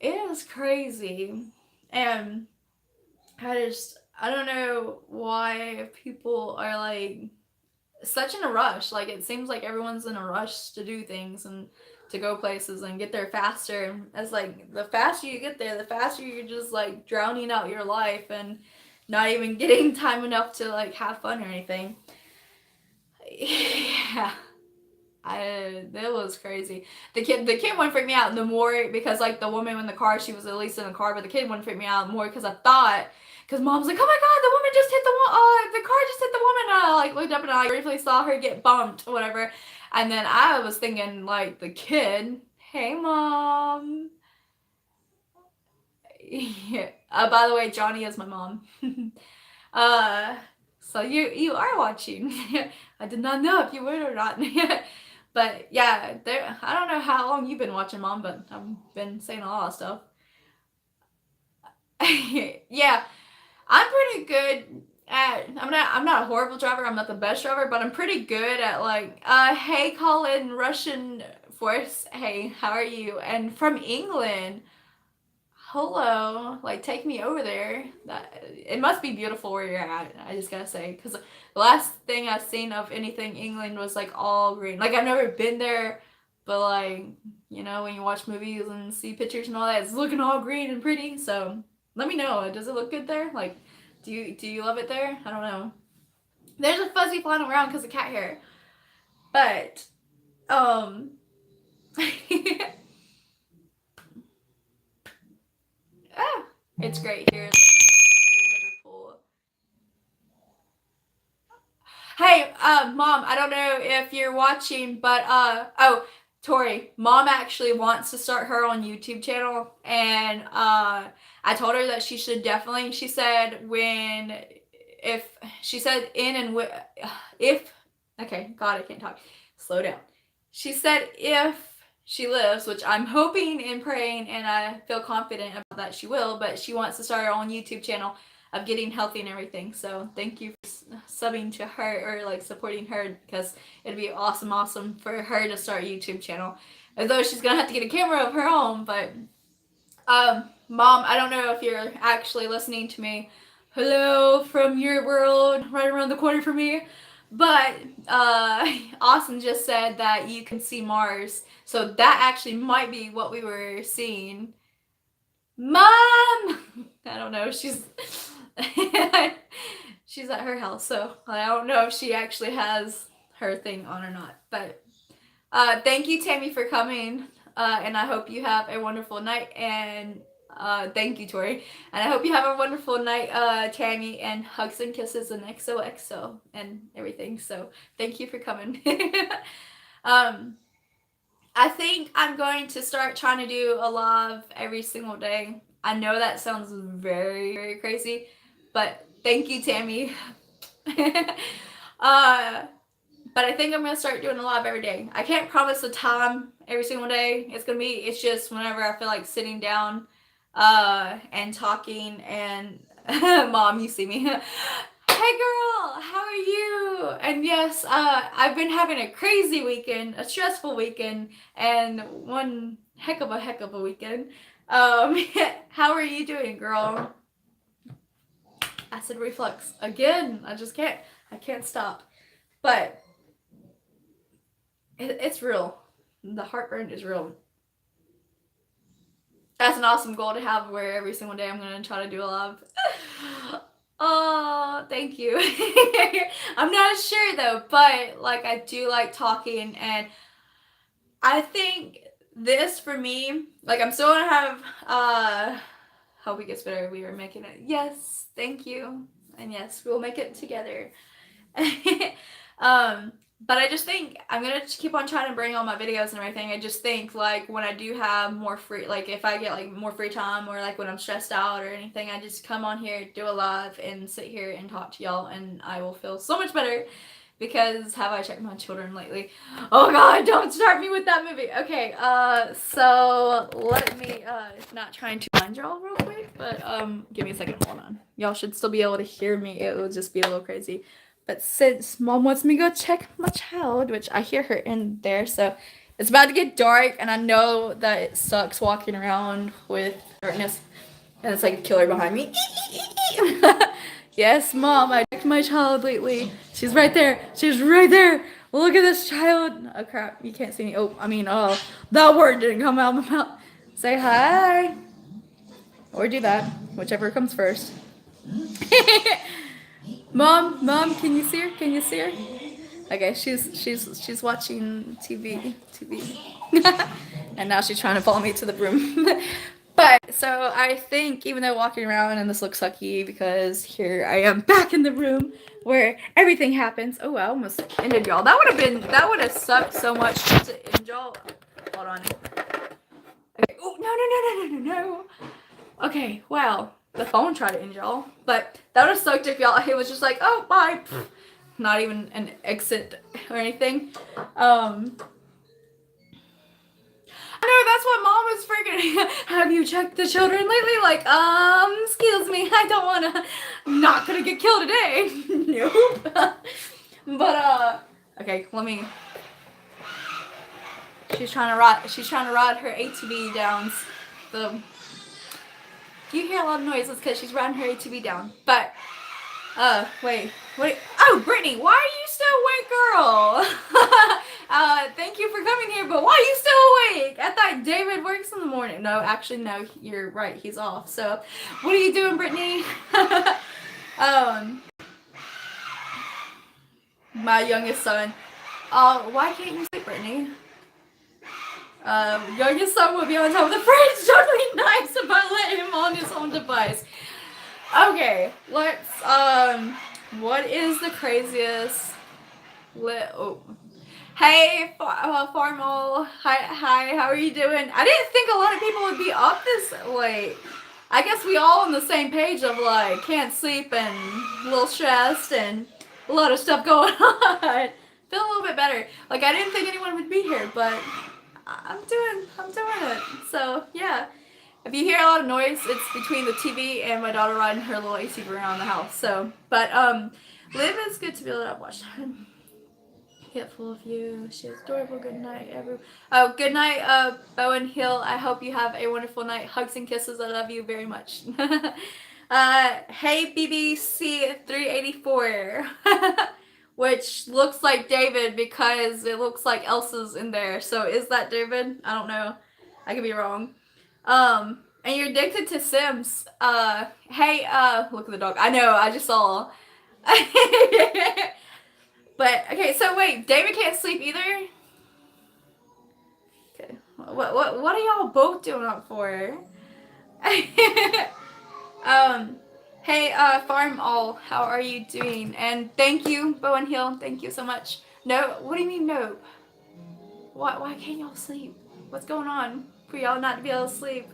It is crazy. And I don't know why people are like such in a rush. Like, it seems like everyone's in a rush to do things and to go places and get there faster. And it's like the faster you get there, the faster you're just like drowning out your life and not even getting time enough to like have fun or anything. Yeah. That was crazy. The kid wouldn't freak me out the more, because like the woman in the car, she was at least in the car, but the kid wouldn't freak me out more because I thought, because mom's like, oh my god, the woman just hit the car just hit the woman. And I like looked up and I briefly saw her get bumped or whatever, and then I was thinking like the kid, hey mom. Yeah. By the way, Johnny is my mom. So you are watching. I did not know if you were or not. But yeah, I don't know how long you've been watching, Mom, but I've been saying a lot of stuff. Yeah, I'm pretty good at, I'm not a horrible driver, I'm not the best driver, but I'm pretty good at like, hey Colin, Russian Force, hey, how are you? And from England, hello, like take me over there. It must be beautiful where you're at, I just gotta say, because the last thing I've seen of anything England was like all green. Like, I've never been there, but like, you know, when you watch movies and see pictures and all that, it's looking all green and pretty. So let me know, does it look good there? Like, do you love it there? I don't know. There's a fuzzy flying around because of cat hair, but It's great here in Liverpool. Hey, Mom, I don't know if you're watching, but, oh, Tori, Mom actually wants to start her own YouTube channel, and, I told her that she should definitely, she said she said if, okay, God, I can't talk, slow down. She said if she lives, which I'm hoping and praying, and I feel confident about that she will, but she wants to start her own YouTube channel of getting healthy and everything. So thank you for subbing to her, or like supporting her, because it'd be awesome for her to start a YouTube channel. Although she's gonna have to get a camera of her own, but Mom, I don't know if you're actually listening to me. Hello from your world, right around the corner from me. But Austin just said that you can see Mars, so that actually might be what we were seeing. Mom, I don't know. She's she's at her house, so I don't know if she actually has her thing on or not. But thank you, Tammy, for coming, and I hope you have a wonderful night. And thank you, Tori, and I hope you have a wonderful night, Tammy, and hugs and kisses and XOXO and everything. So thank you for coming. I think I'm going to start trying to do a live every single day. I know that sounds very crazy, but thank you, Tammy. But I think I'm going to start doing a live every day. I can't promise a time every single day. It's just whenever I feel like sitting down and talking, and Mom, you see me. Hey girl, how are you? And yes, I've been having a crazy weekend, a stressful weekend, and one heck of a weekend. How are you doing, girl? Acid reflux again. I can't stop. But it's real. The heartburn is real. That's an awesome goal to have, where every single day I'm going to try to do a live. Oh, thank you. I'm not sure though, but like I do like talking, and I think this for me, like I'm still gonna have hope it gets better. We are making it. Yes, thank you. And yes, we'll make it together. But I just think I'm gonna keep on trying to bring all my videos and everything. I just think like when I do have more free, like if I get like more free time, or like when I'm stressed out or anything, I just come on here, do a live, and sit here and talk to y'all, and I will feel so much better. Because have I checked my children lately? Oh God, don't start me with that movie. Okay, so let me not trying to find y'all real quick, but give me a second, hold on. Y'all should still be able to hear me. It will just be a little crazy. But since Mom wants me to go check my child, which I hear her in there, so it's about to get dark, and I know that it sucks walking around with darkness, and it's like a killer behind me. Yes, Mom, I checked my child lately. She's right there. She's right there. Look at this child. Oh crap, you can't see me. That word didn't come out of my mouth. Say hi. Or do that, whichever comes first. Mom, can you see her? Can you see her? Okay, she's watching TV. And now she's trying to follow me to the room. But so I think, even though walking around and this looks sucky, because here I am back in the room where everything happens. Oh, I almost ended y'all. That would have sucked so much to end y'all. Hold on. Okay. Oh, no. Okay, wow. The phone tried to end y'all, but that would have sucked if y'all, it was just like, oh, bye. Not even an exit or anything. I know, that's what Mom was freaking. Have you checked the children lately? Like, excuse me, I don't wanna, I'm not gonna get killed today. Nope. But, okay, let me, she's trying to ride her ATV down the, you hear a lot of noises because she's riding her ATV down. But, wait. Oh, Brittany, why are you still awake, girl? Thank you for coming here, but why are you still awake? I thought David works in the morning. No, actually, no, you're right. He's off. So, what are you doing, Brittany? My youngest son. Why can't you sleep, Brittany? Youngest son will be on top of the fridge. Totally nice if I let him on his own device. Okay, let's, what is the craziest, oh. Hey, Farmal. Hi, how are you doing? I didn't think a lot of people would be up this late. I guess we all on the same page of like can't sleep and a little stressed and a lot of stuff going on. Feel a little bit better. Like I didn't think anyone would be here, but I'm doing it. So yeah. If you hear a lot of noise, it's between the TV and my daughter riding her little AC around the house. So, but Liv is good to be able to watch. Get full of you. She is adorable. Good night, everyone. Oh, good night, Bowen Hill. I hope you have a wonderful night. Hugs and kisses. I love you very much. Hey, BBC 384. Which looks like David because it looks like Elsa's in there. So is that David? I don't know. I could be wrong. And you're addicted to Sims. Hey, look at the dog. I know, I just saw. But, okay, so wait, David can't sleep either? Okay, what are y'all both doing up for? Hey, Farm All, how are you doing? And thank you, Bowen Hill, thank you so much. No, what do you mean no? Why can't y'all sleep? What's going on for y'all not to be able to sleep?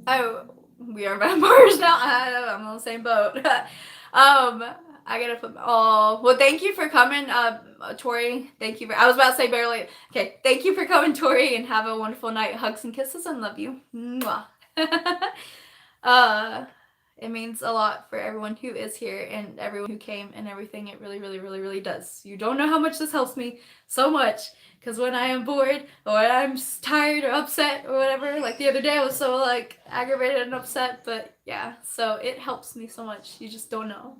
Oh, we are vampires now? I'm on the same boat. I gotta put. Oh, well, thank you for coming, Tori. Thank you. I was about to say barely. Okay, thank you for coming, Tori, and have a wonderful night. Hugs and kisses, and love you. Mwah. It means a lot for everyone who is here and everyone who came and everything. It really, really, really, really does. You don't know how much this helps me so much. Because when I am bored or I'm tired or upset or whatever, like the other day I was so like aggravated and upset, but yeah, so it helps me so much. You just don't know.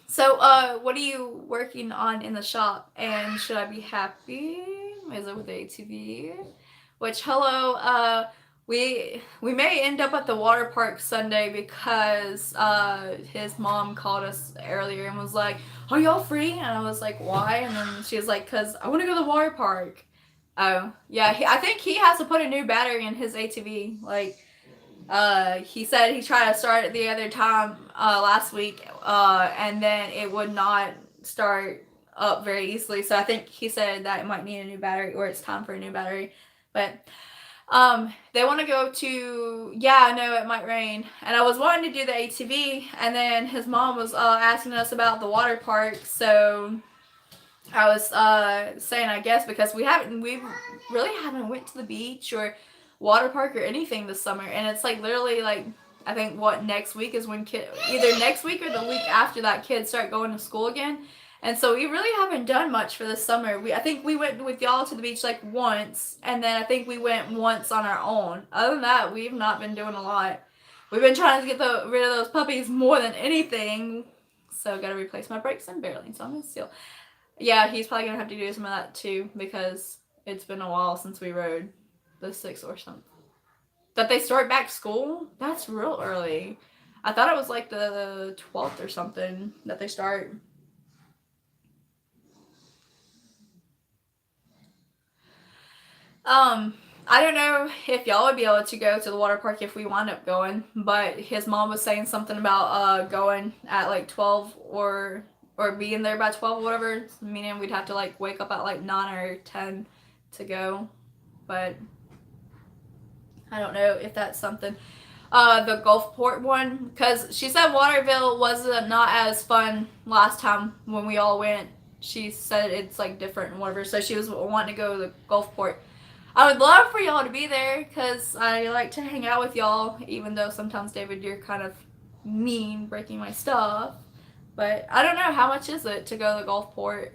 So what are you working on in the shop? And should I be happy? Is it with the ATV? Which hello, we may end up at the water park Sunday because his mom called us earlier and was like, are y'all free? And I was like, why? And then she was like, because I want to go to the water park. Oh, yeah, I think he has to put a new battery in his ATV. Like, he said he tried to start it the other time last week and then it would not start up very easily. So I think he said that it might need a new battery or it's time for a new battery. But they want to go to, yeah, I know it might rain. And I was wanting to do the ATV, and then his mom was asking us about the water park. So I was saying, I guess, because we really haven't went to the beach or water park or anything this summer. And it's like literally like, I think next week is when either next week or the week after that kids start going to school again. And so we really haven't done much for this summer. I think we went with y'all to the beach like once, and then I think we went once on our own. Other than that, we've not been doing a lot. We've been trying to get rid of those puppies more than anything. So gotta replace my brakes and barreling, so I'm gonna steal. Yeah, he's probably gonna have to do some of that too because it's been a while since we rode the 6th or something. That they start back school? That's real early. I thought it was like the 12th or something that they start. I don't know if y'all would be able to go to the water park if we wind up going, but his mom was saying something about going at like 12 or being there by 12 or whatever, meaning we'd have to like wake up at like 9 or 10 to go. But I don't know if that's something. The Gulfport one, because she said Waterville was not as fun last time when we all went. She said it's like different and whatever, so she was wanting to go to the Gulfport. I would love for y'all to be there because I like to hang out with y'all, even though sometimes, David, you're kind of mean breaking my stuff. But I don't know, how much is it to go to the Gulfport?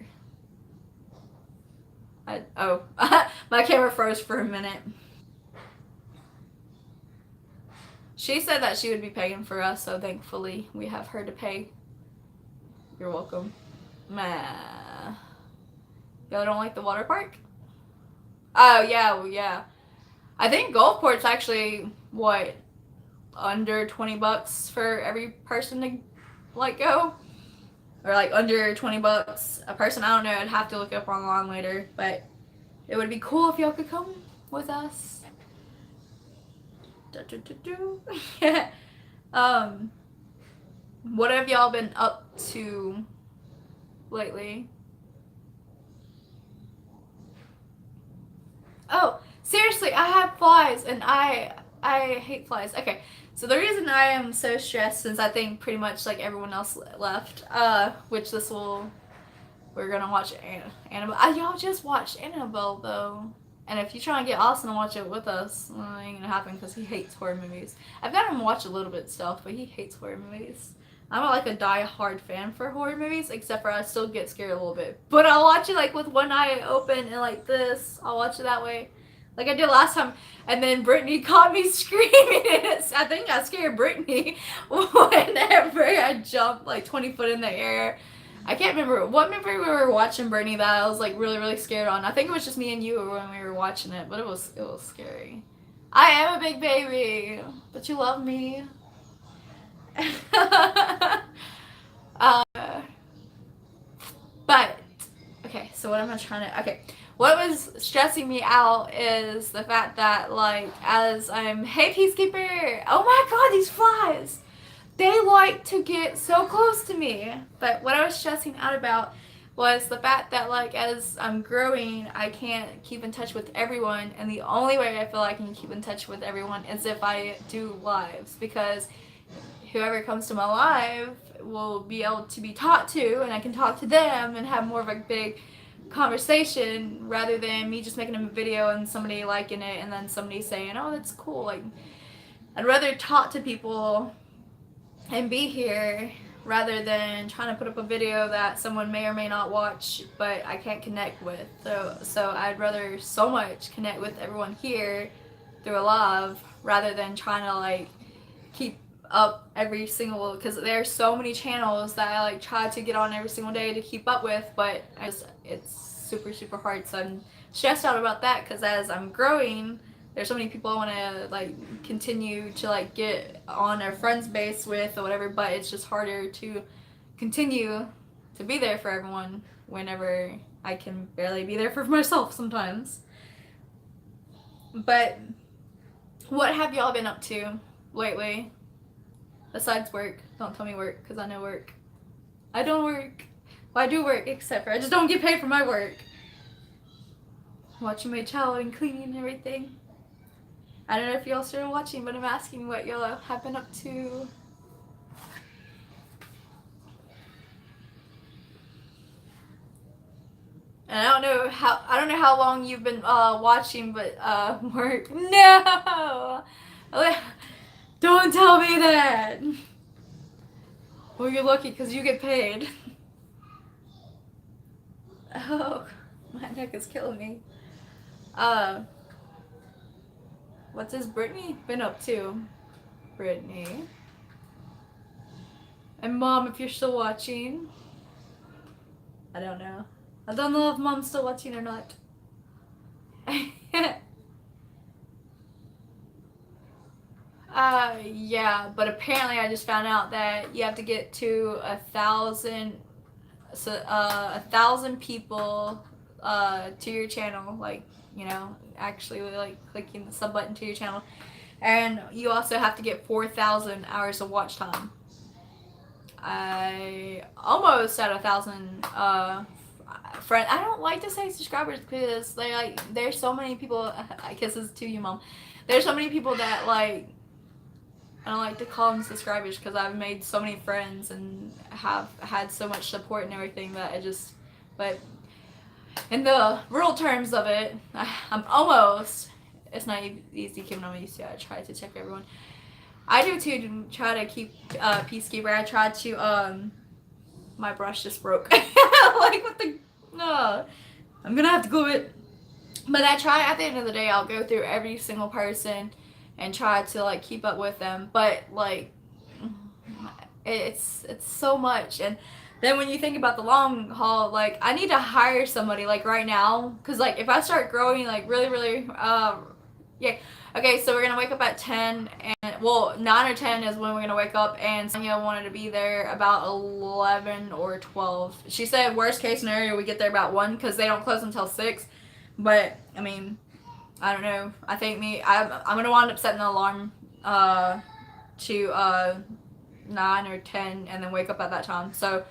My camera froze for a minute. She said that she would be paying for us, so thankfully we have her to pay. You're welcome. Y'all don't like the water park? Oh, yeah, well, yeah. I think Gulfport's actually, what, under $20 for every person to, like, go? or like under 20 bucks a person. I don't know. I'd have to look up online later, but it would be cool if y'all could come with us. Yeah. What have y'all been up to lately? Oh, seriously, I have flies and I hate flies. Okay, so the reason I am so stressed, since I think pretty much like everyone else left, which we're gonna watch Annabelle. Y'all just watched Annabelle though. And if you try and get Austin to watch it with us, well, it ain't gonna happen because he hates horror movies. I've got him watch a little bit of stuff, but he hates horror movies. I'm like a die-hard fan for horror movies, except for I still get scared a little bit. But I'll watch it like with one eye open and like this. I'll watch it that way, like I did last time. And then Brittany caught me screaming. I think I scared Brittany whenever I jumped like 20 foot in the air. I can't remember what movie we were watching, Brittany, that I was like really, really scared on. I think it was just me and you when we were watching it, but it was scary. I am a big baby, but you love me. But okay, so what am I trying to? Okay, what was stressing me out is the fact that like as hey peacekeeper, oh my god, these flies. They like to get so close to me. But what I was stressing out about was the fact that like as I'm growing, I can't keep in touch with everyone, and the only way I feel I can keep in touch with everyone is if I do lives, because whoever comes to my live will be able to be talked to, and I can talk to them and have more of a big conversation rather than me just making a video and somebody liking it and then somebody saying, oh, that's cool. Like, I'd rather talk to people and be here rather than trying to put up a video that someone may or may not watch but I can't connect with. So I'd rather so much connect with everyone here through a live rather than trying to like keep up every single, because there's so many channels that I like try to get on every single day to keep up with, but it's super, super hard. So I'm stressed out about that because as I'm growing, there's so many people I want to like continue to like get on our friends base with or whatever, but it's just harder to continue to be there for everyone whenever I can barely be there for myself sometimes. But what have y'all been up to lately besides work? Don't tell me work, because I know work. I don't work. Well, I do work, except for I just don't get paid for my work. Watching my child and cleaning and everything. I don't know if y'all started watching, but I'm asking what y'all have been up to. And I don't know how long you've been watching, but work. No, don't tell me that. Well, you're lucky because you get paid. Oh, my neck is killing me. What's this Brittany been up to? Brittany. And Mom, if you're still watching. I don't know. I don't know if Mom's still watching or not. Yeah, but apparently I just found out that you have to get to 1,000, so 1,000 people to your channel, like, you know, actually like clicking the sub button to your channel, and you also have to get 4,000 hours of watch time. I almost at 1,000 friends. I don't like to say subscribers because there's so many people. I guess it's to you, Mom. There's so many people that like, I don't like to call them subscribers because I've made so many friends and have had so much support and everything that but in the real terms of it, I'm almost, it's not easy keeping on used to. I try to check everyone. I do too, to try to keep peacekeeper. I tried to, my brush just broke. Like what the, no, I'm gonna have to glue it. But I try, at the end of the day, I'll go through every single person and try to like keep up with them, but like it's so much. And then when you think about the long haul, like I need to hire somebody like right now, because like if I start growing like really Yay. Okay, so we're gonna wake up at 10, and well, 9 or 10 is when we're gonna wake up, and Sonia wanted to be there about 11 or 12. She said worst case scenario we get there about 1 because they don't close until 6. But I mean, I don't know. I think I'm gonna wind up setting an alarm to 9 or 10 and then wake up at that time. So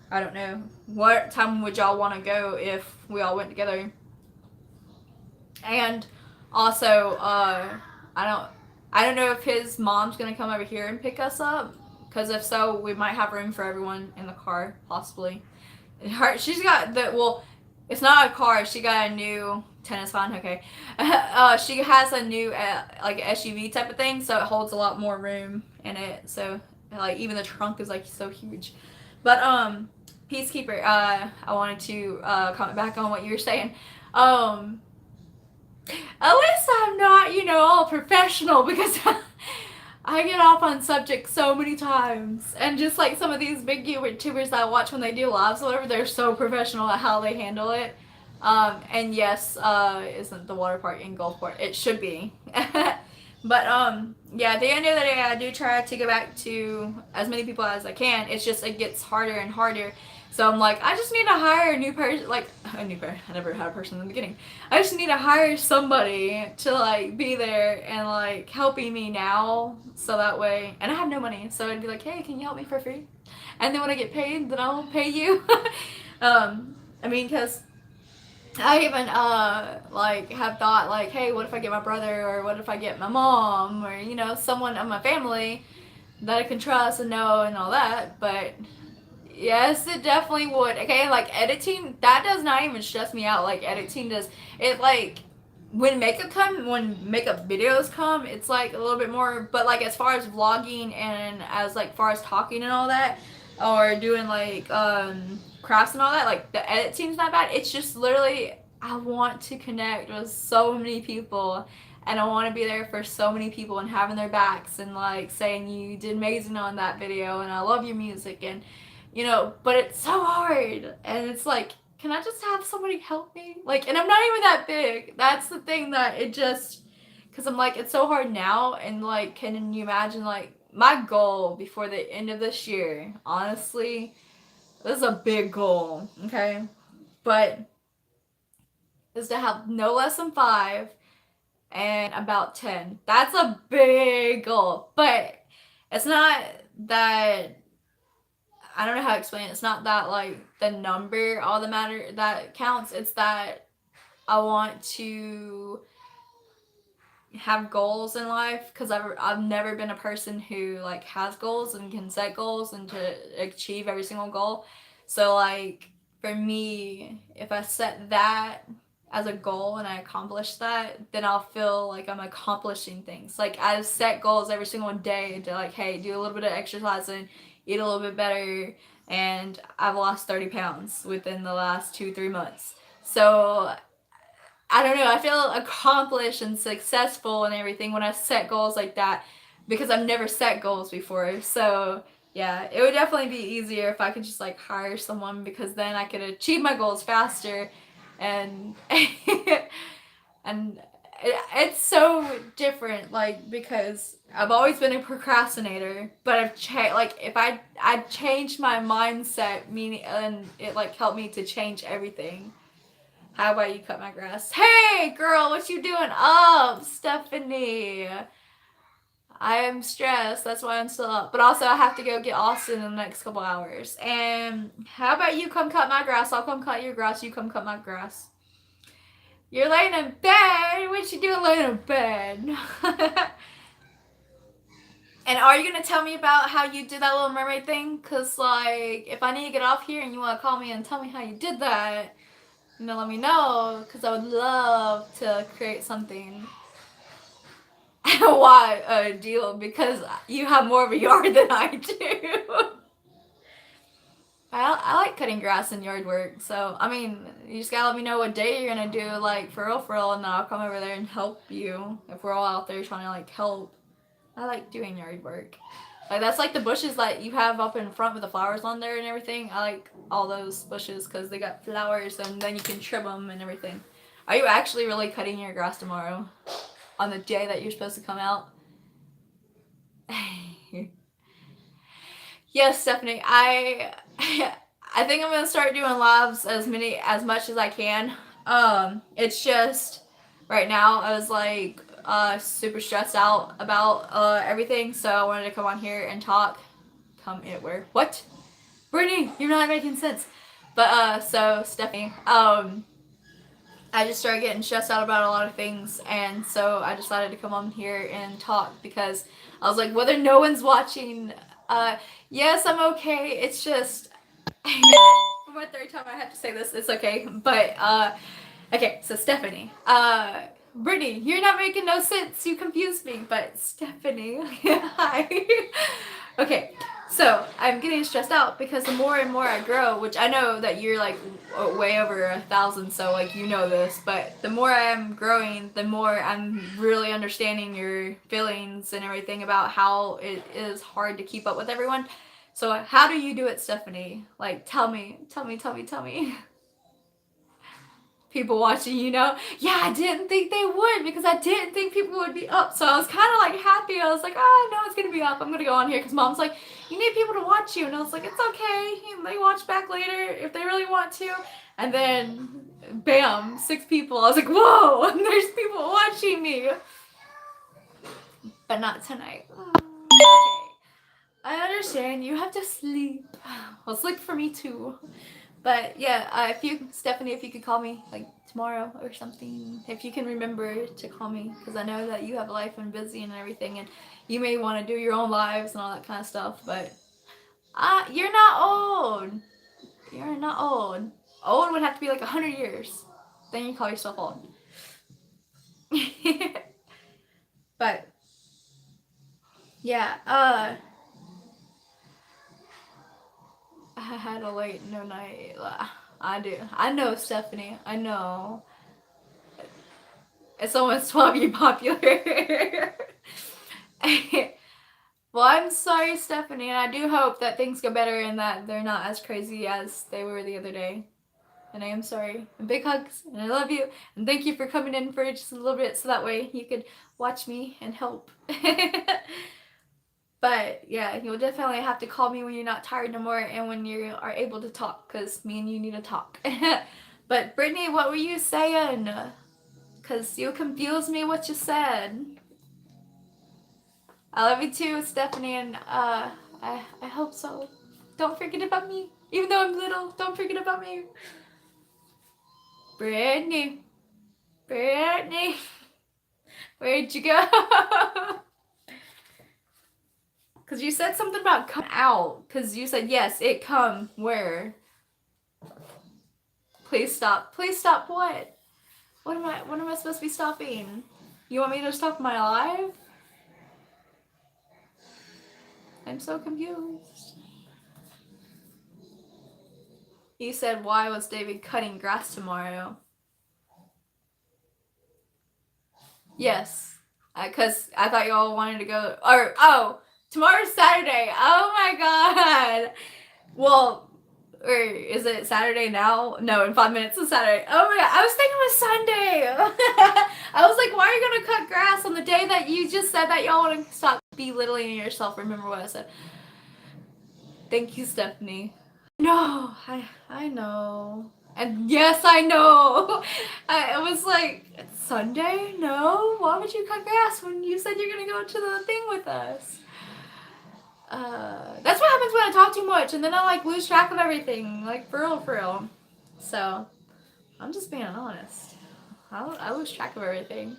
I don't know. What time would y'all want to go if we all went together? And also, I don't know if his mom's gonna come over here and pick us up. Because if so, we might have room for everyone in the car, possibly. She's got the well. It's not a car. She got a new tennis fine. Okay, she has a new like SUV type of thing, so it holds a lot more room in it. So like even the trunk is like so huge. But Peacekeeper, I wanted to comment back on what you were saying. At least I'm not, all professional because I get off on subjects so many times. And just like some of these big YouTubers that I watch when they do lives or whatever, they're so professional at how they handle it. And yes, isn't the water park in Gulfport? It should be. But yeah, at the end of the day, I do try to go back to as many people as I can. It's just it gets harder and harder. So I'm like, I just need to hire a new person, like a new person. I never had a person in the beginning. I just need to hire somebody to like be there and like helping me now, so that way. And I have no money, so I'd be like, hey, can you help me for free? And then when I get paid, then I'll pay you. I mean, because I even like have thought like, hey, what if I get my brother, or what if I get my mom, or someone of my family that I can trust and know and all that. But yes, it definitely would. Okay, like editing, that does not even stress me out. Like editing does it. Like when makeup videos come, it's like a little bit more. But like as far as vlogging and as like far as talking and all that, or doing like crafts and all that, like the editing's not bad. It's just literally I want to connect with so many people, and I want to be there for so many people and having their backs and like saying you did amazing on that video and I love your music, and but it's so hard, and it's like, can I just have somebody help me? Like, and I'm not even that big. That's the thing that it just, because I'm like, it's so hard now, and like, can you imagine, like, my goal before the end of this year, honestly, this is a big goal, okay? But, is to have no less than 5 and about 10. That's a big goal, but it's not that I don't know how to explain it. It's not that like the number all the matter that counts. It's that I want to have goals in life, because I've never been a person who like has goals and can set goals and to achieve every single goal. So like for me, if I set that as a goal and I accomplish that, then I'll feel like I'm accomplishing things. Like I've set goals every single day to like, hey, do a little bit of exercising, eat a little bit better, and I've lost 30 pounds within the last 2-3 months. So I don't know, I feel accomplished and successful and everything when I set goals like that, because I've never set goals before. So yeah, it would definitely be easier if I could just like hire someone, because then I could achieve my goals faster, and and it's so different, like, because I've always been a procrastinator, but like if I changed my mindset, meaning, and it like helped me to change everything. How about you cut my grass? Hey, girl, what you doing up, Stephanie? I am stressed. That's why I'm still up. But also, I have to go get Austin in the next couple hours. And how about you come cut my grass? I'll come cut your grass. You come cut my grass. You're laying in bed. What you doing laying in bed? And are you going to tell me about how you did that Little Mermaid thing? Because, like, if I need to get off here and you want to call me and tell me how you did that, let me know, because I would love to create something. Why a deal? Because you have more of a yard than I do. I like cutting grass and yard work, so I mean, you just gotta let me know what day you're gonna do, like for real, and then I'll come over there and help you if we're all out there trying to like help. I like doing yard work. Like that's like the bushes that you have up in front with the flowers on there and everything. I like all those bushes because they got flowers, and then you can trim them and everything. Are you actually really cutting your grass tomorrow? on the day that you're supposed to come out. Yes, Stephanie, I think I'm gonna start doing lives as much as I can. It's just right now I was like super stressed out about everything, so I wanted to come on here and talk. Come it where? What? Brittany, you're not making sense. But so Stephanie, I just started getting stressed out about a lot of things, and so I decided to come on here and talk because I was like, whether no one's watching, yes, I'm okay. It's just for my third time I have to say this. It's okay, but okay. So Stephanie, Brittany, you're not making no sense. You confused me. But Stephanie, hi. Okay, so I'm getting stressed out because the more and more I grow, which I know that you're like way over 1,000, so like you know this, but the more I am growing, the more I'm really understanding your feelings and everything about how it is hard to keep up with everyone. So how do you do it, Stephanie? Like, tell me. People watching, you know? Yeah, I didn't think they would because I didn't think people would be up. So I was kind of like happy. I was like, oh, no, it's going to be up. I'm going to go on here because mom's like, you need people to watch you. And I was like, it's okay. They watch back later if they really want to. And then, bam, 6 people. I was like, whoa, there's people watching me. But not tonight. Okay. I understand. You have to sleep. Well, sleep for me too. But yeah, Stephanie, if you could call me like tomorrow or something, if you can remember to call me, because I know that you have a life and busy and everything, and you may want to do your own lives and all that kind of stuff. But you're not old. You're not old. Old would have to be like 100 years. Then you call yourself old. But yeah, I had a late no night. I do. I know, Stephanie. I know. It's almost 12 you popular. Well, I'm sorry, Stephanie, and I do hope that things go better and that they're not as crazy as they were the other day. And I am sorry. And big hugs, and I love you, and thank you for coming in for just a little bit so that way you could watch me and help. But yeah, you'll definitely have to call me when you're not tired no more and when you are able to talk, because me and you need to talk. But Brittany, what were you saying? Because you confused me what you said. I love you too, Stephanie, and I hope so. Don't forget about me. Even though I'm little, don't forget about me. Brittany. Brittany. Where'd you go? Because you said something about come out. Because you said, yes, it come. Where? Please stop. Please stop what? What am I supposed to be stopping? You want me to stop my live? I'm so confused. You said, why was David cutting grass tomorrow? Yes. Because I thought y'all wanted to go. Or, oh, tomorrow's Saturday. Oh my god. Well, or is it Saturday now? No, in 5 minutes it's Saturday. Oh my god, I was thinking it was Sunday. I was like, why are you gonna cut grass on the day that you just said that y'all want to stop belittling yourself? Remember what I said. Thank you, Stephanie. No, I know. And yes, I know. I was like, it's Sunday? No? Why would you cut grass when you said you're gonna go to the thing with us? That's what happens when I talk too much, and then I like lose track of everything, like for real. So, I'm just being honest. I lose track of everything.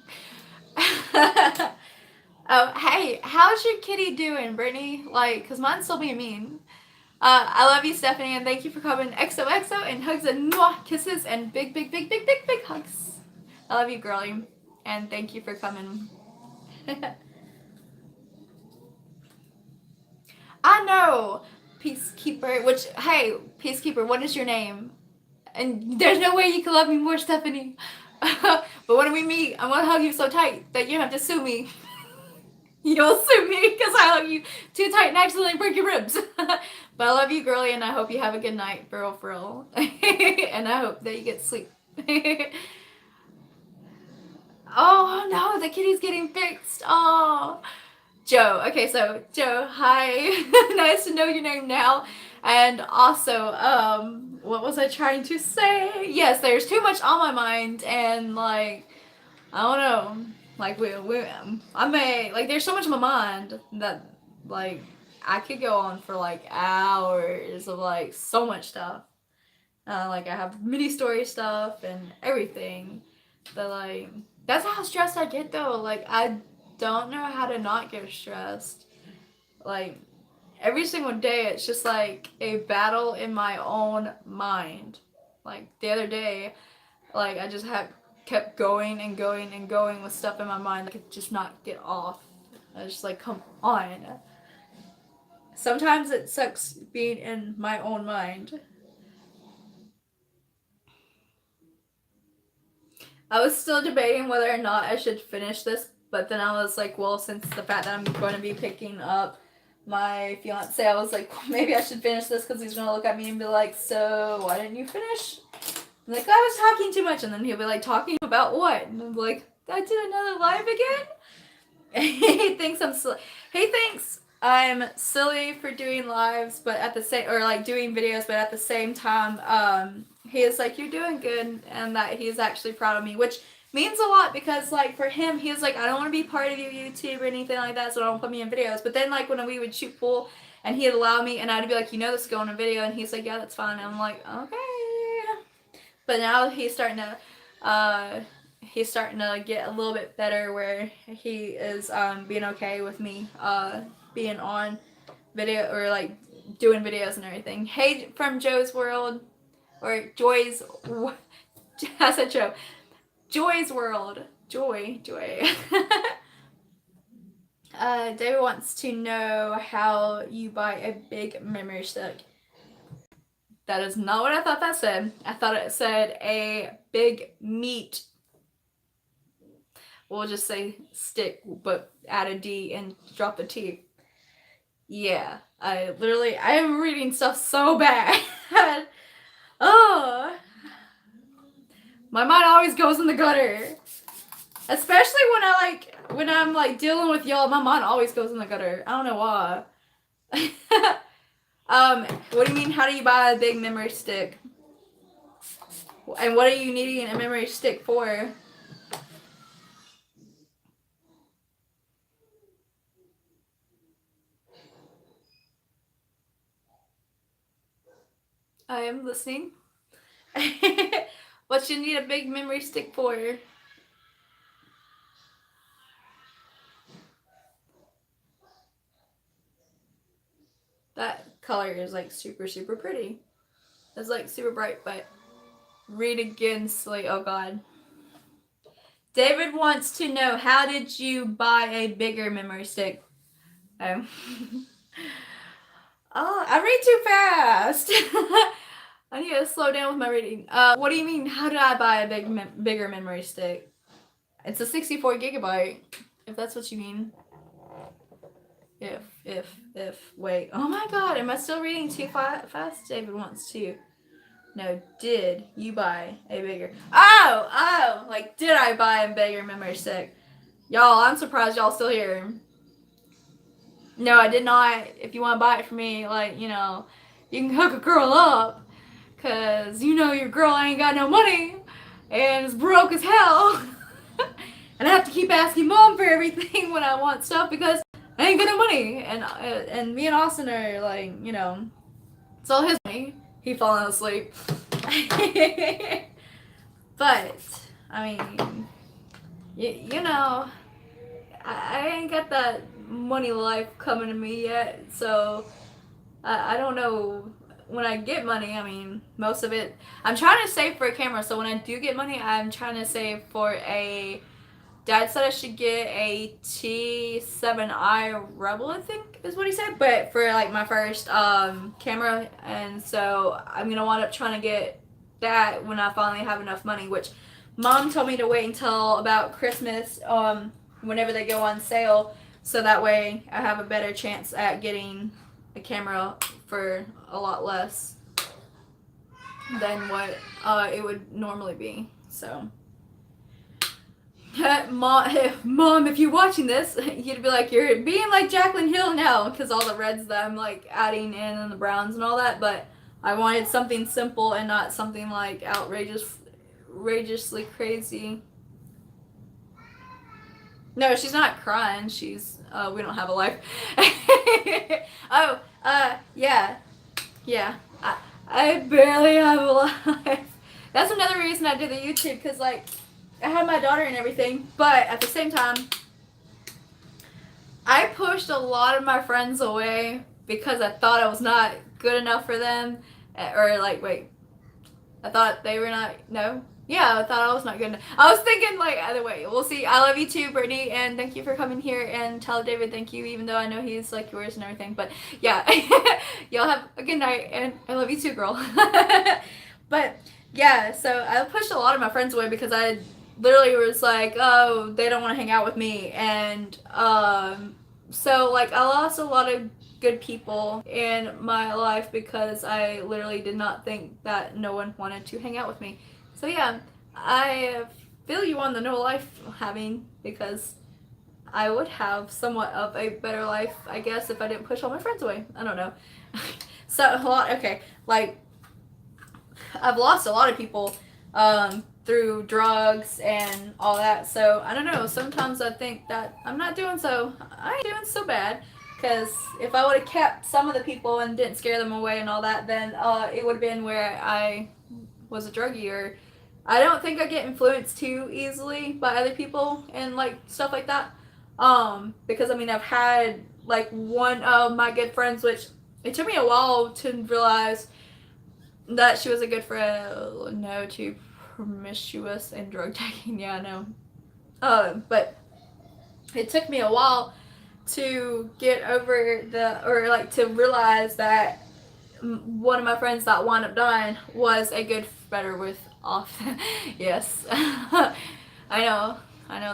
Oh, hey, how's your kitty doing, Brittany? Like, cause mine's still being mean. I love you, Stephanie, and thank you for coming. XOXO, and hugs and mwah, kisses and big hugs. I love you, girlie, and thank you for coming. I know, Peacekeeper, which, hey, Peacekeeper, what is your name? And there's no way you can love me more, Stephanie. But when we meet, I'm gonna hug you so tight that you have to sue me. You'll sue me because I hug you too tight and accidentally break your ribs. But I love you, girlie, and I hope you have a good night, for real. And I hope that you get sleep. Oh no, the kitty's getting fixed. Oh, Joe. Okay, so Joe, hi. Nice to know your name now. And also, what was I trying to say? Yes, there's too much on my mind, and like, I don't know. Like I may like. There's so much in my mind that like I could go on for like hours of like so much stuff. Like I have mini story stuff and everything. But like that's how stressed I get though. Like I don't know how to not get stressed. Like every single day it's just like a battle in my own mind. Like the other day, like I just had kept going and going and going with stuff in my mind that could just not get off. I was just like, come on. Sometimes it sucks being in my own mind. I was still debating whether or not I should finish this, but then I was like, well, since the fact that I'm going to be picking up my fiance, I was like, well, maybe I should finish this because he's going to look at me and be like, so why didn't you finish? I'm like, I was talking too much, and then he'll be like, talking about what? And I'm like, I did another live again? He thinks I'm silly for doing lives, but at the same, or like doing videos, but at the same time, he is like, you're doing good, and that he's actually proud of me, which means a lot because like for him, he's like, I don't want to be part of your YouTube or anything like that, so don't put me in videos. But then like when we would shoot pool, and he'd allow me, and I'd be like, you know, this is going in a video, and he's like, yeah, that's fine. And I'm like, okay. But now he's starting to get a little bit better where he is being okay with me being on video or like doing videos and everything. Hey, from Joe's World or Joy's. I said Joe. Joy's World. Joy. David wants to know how you buy a big memory stick. That is not what I thought that said. I thought it said a big meat. We'll just say stick, but add a D and drop the T. Yeah, I am reading stuff so bad. Oh, my mind always goes in the gutter. Especially when I'm like dealing with y'all, my mind always goes in the gutter. I don't know why. What do you mean? How do you buy a big memory stick? And what are you needing a memory stick for? I am listening. What you need a big memory stick for? That color is like super, super pretty. It's like super bright, but read again, slate. Oh god. David wants to know, how did you buy a bigger memory stick? Oh, I read too fast. I need to slow down with my reading. What do you mean? How did I buy a bigger memory stick? It's a 64 gigabyte, if that's what you mean. Wait. Oh my god, am I still reading too fast? David wants to. No, did you buy a bigger? Oh, like, did I buy a bigger memory stick? Y'all, I'm surprised y'all still here. No, I did not. If you want to buy it for me, like, you know, you can hook a girl up. Because, you know, your girl ain't got no money. And is broke as hell. And I have to keep asking mom for everything when I want stuff because I ain't got no money. And me and Austin are like, you know, it's all his money. He falling asleep. But, I mean, you know, I ain't got that money life coming to me yet, so I don't know. When I get money, I mean, most of it, I'm trying to save for a camera, so when I do get money, I'm trying to save for Dad said I should get a T7i Rebel, I think is what he said, but for like my first camera, and so I'm gonna wind up trying to get that when I finally have enough money, which Mom told me to wait until about Christmas, whenever they go on sale, so that way I have a better chance at getting a camera for a lot less than what it would normally be. So Mom, if you're watching this, you'd be like, you're being like Jaclyn Hill now, because all the reds that I'm like adding in and the browns and all that. But I wanted something simple and not something like outrageously crazy. No, she's not crying. She's we don't have a life. Oh, yeah, yeah. I barely have a life. That's another reason I did the YouTube, because like I had my daughter and everything, but at the same time, I pushed a lot of my friends away because I thought I was not good enough for them, or like wait, I thought they were not. No. Yeah, I thought I was not good enough. I was thinking like either way. We'll see. I love you too, Brittany, and thank you for coming here, and tell David thank you, even though I know he's like yours and everything. But yeah, y'all have a good night, and I love you too, girl. But yeah, so I pushed a lot of my friends away because I literally was like, oh, they don't want to hang out with me, and so like I lost a lot of good people in my life because I literally did not think that no one wanted to hang out with me. So yeah, I feel you on the no life having, because I would have somewhat of a better life, I guess, if I didn't push all my friends away. I don't know. So a lot, okay, like I've lost a lot of people through drugs and all that. So I don't know. Sometimes I think that I ain't doing so bad. Because if I would have kept some of the people and didn't scare them away and all that, then it would have been where I was a druggie. Or I don't think I get influenced too easily by other people and like stuff like that. Because I mean, I've had like one of my good friends, which it took me a while to realize that she was a good friend. No, too promiscuous and drug taking. Yeah, I know. But it took me a while to get over to realize that one of my friends that wound up dying was a good better with off. Yes. I know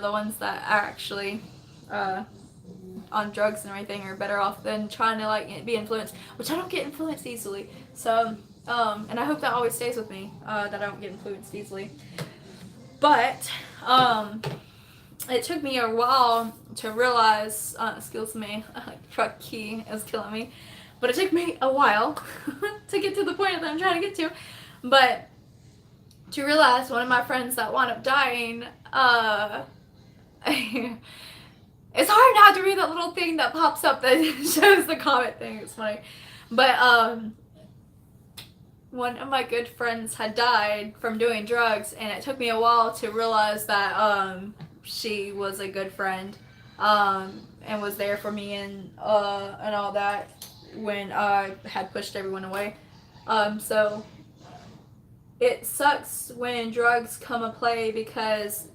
the ones that are actually on drugs and everything are better off than trying to like be influenced, which I don't get influenced easily. So and I hope that always stays with me, that I don't get influenced easily. But it took me a while to realize, excuse me, truck key is killing me, but it took me a while to get to the point that I'm trying to get to, but to realize one of my friends that wound up dying, it's hard not to read that little thing that pops up that shows the comment thing. It's funny, but one of my good friends had died from doing drugs, and it took me a while to realize that she was a good friend, and was there for me and all that when I had pushed everyone away. So it sucks when drugs come a play, because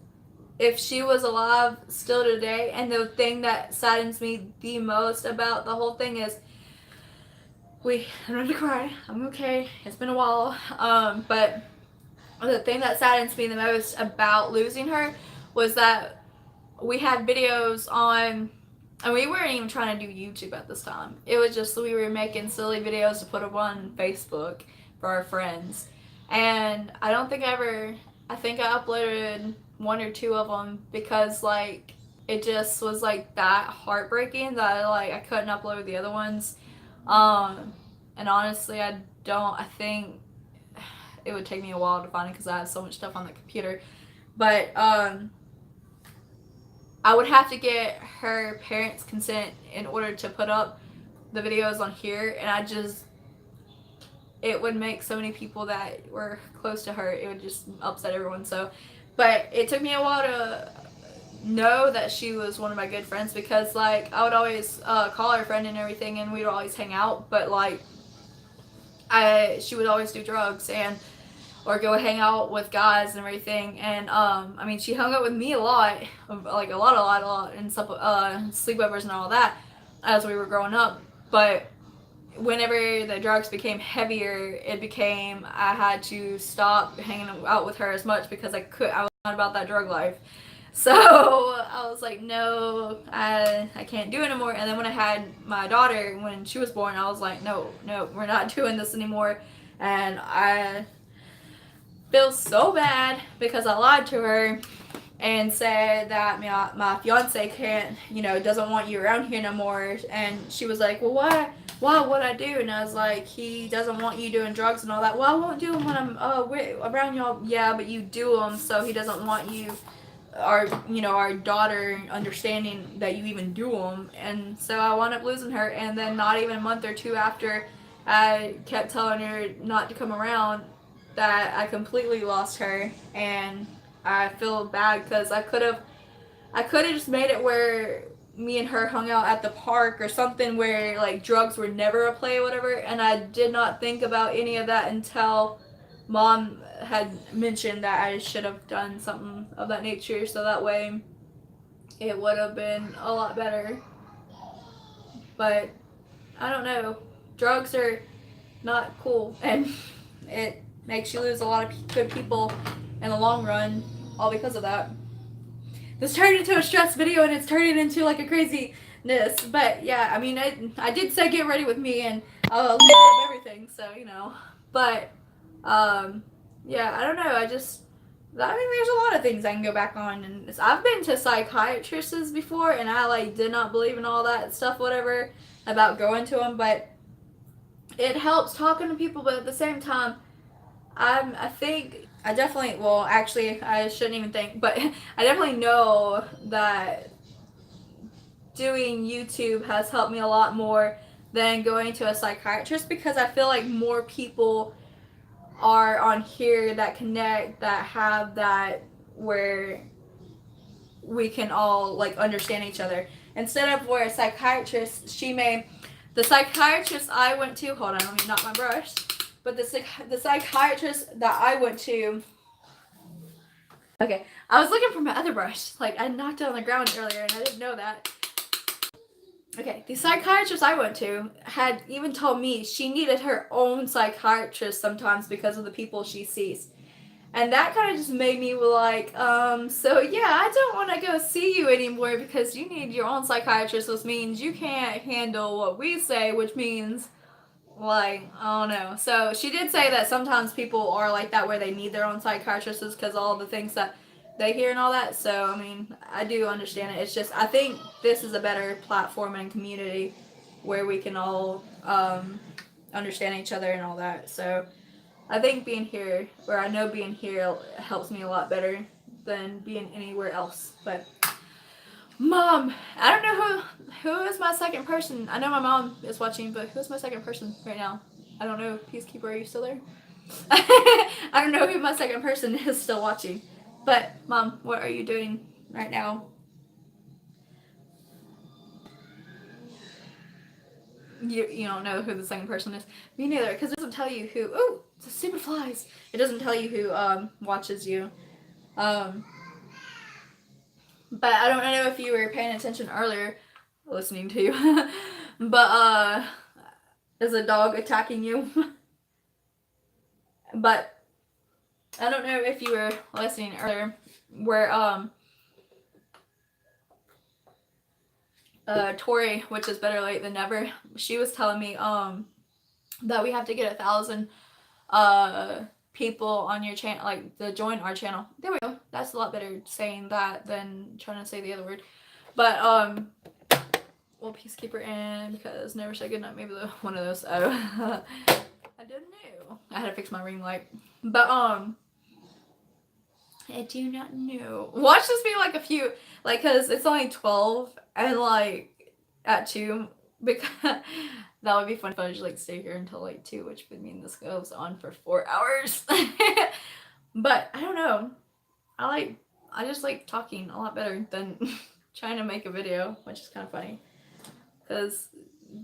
if she was alive still today, and the thing that saddens me the most about the whole thing is, I'm going to cry. I'm okay. It's been a while. But the thing that saddens me the most about losing her was that we had videos on, and we weren't even trying to do YouTube at this time. It was just we were making silly videos to put up on Facebook for our friends. And I don't think I think I uploaded one or two of them because like it just was like that heartbreaking that I couldn't upload the other ones. And honestly, I think it would take me a while to find it because I have so much stuff on the computer. But I would have to get her parents' consent in order to put up the videos on here, and it would make so many people that were close to her, it would just upset everyone. So, but it took me a while to know that she was one of my good friends, because like I would always call her friend and everything, and we would always hang out, but like she would always do drugs or go hang out with guys and everything. And I mean, she hung out with me a lot, like a lot, and stuff, sleepovers and all that as we were growing up. But whenever the drugs became heavier, I had to stop hanging out with her as much because I was not about that drug life. So I was like, no, I can't do it anymore. And then when I had my daughter, when she was born, I was like, no, we're not doing this anymore. And I feel so bad because I lied to her, and said that my fiance can't, doesn't want you around here no more. And she was like, well, why would I do? And I was like, he doesn't want you doing drugs and all that. Well, I won't do them when I'm around y'all. Yeah, but you do them, so he doesn't want you, our daughter, understanding that you even do them. And so I wound up losing her. And then not even a month or two after I kept telling her not to come around, that I completely lost her. And I feel bad because I could have just made it where me and her hung out at the park or something where like drugs were never a play or whatever. And I did not think about any of that until Mom had mentioned that I should have done something of that nature, so that way it would have been a lot better. But I don't know. Drugs are not cool, and it makes you lose a lot of good people in the long run, all because of that. This turned into a stress video, and it's turning into like a craziness. But yeah, I mean, I did say get ready with me, and I'll leave everything. So but yeah, I don't know. I mean, there's a lot of things I can go back on, and I've been to psychiatrists before, and I like did not believe in all that stuff, whatever, about going to them, but it helps talking to people. But at the same time, I think I definitely, well, actually, I shouldn't even think, but I definitely know that doing YouTube has helped me a lot more than going to a psychiatrist, because I feel like more people are on here that connect, that have that, where we can all like understand each other, instead of where a psychiatrist, the psychiatrist I went to, hold on, let me knock my brush, but the psychiatrist that I went to, okay, I was looking for my other brush, like I knocked it on the ground earlier and I didn't know that. Okay, the psychiatrist I went to had even told me she needed her own psychiatrist sometimes because of the people she sees. And that kind of just made me like, so yeah, I don't want to go see you anymore because you need your own psychiatrist, which means you can't handle what we say, which means, like, I don't know. So she did say that sometimes people are like that where they need their own psychiatrists because all the things that they hear and all that. So, I mean, I do understand it. It's just, I think this is a better platform and community where we can all understand each other and all that. So I think being here, or I know being here, helps me a lot better than being anywhere else. But Mom, I don't know who is my second person. I know my mom is watching, but who's my second person right now? I don't know. Peacekeeper, are you still there? I don't know who my second person is still watching. But Mom, what are you doing right now? You don't know who the second person is. Me neither, because it doesn't tell you who. Oh, it's a stupid flies. It doesn't tell you who watches you. But I don't know if you were paying attention earlier, listening to you. But is a dog attacking you? But I don't know if you were listening earlier, where Tori, which is better late than never, she was telling me that we have to get 1,000 people on your channel, like to join our channel. There we go. That's a lot better saying that than trying to say the other word. But well, Peacekeeper in, because never say goodnight. Maybe one of those. Oh, I didn't know. I had to fix my ring light. But I do not know. Watch this be like a few, like, cause it's only 12 and like at 2, because that would be fun if I just like stay here until like 2, which would mean this goes on for 4 hours. But I don't know. I just like talking a lot better than trying to make a video, which is kind of funny. Because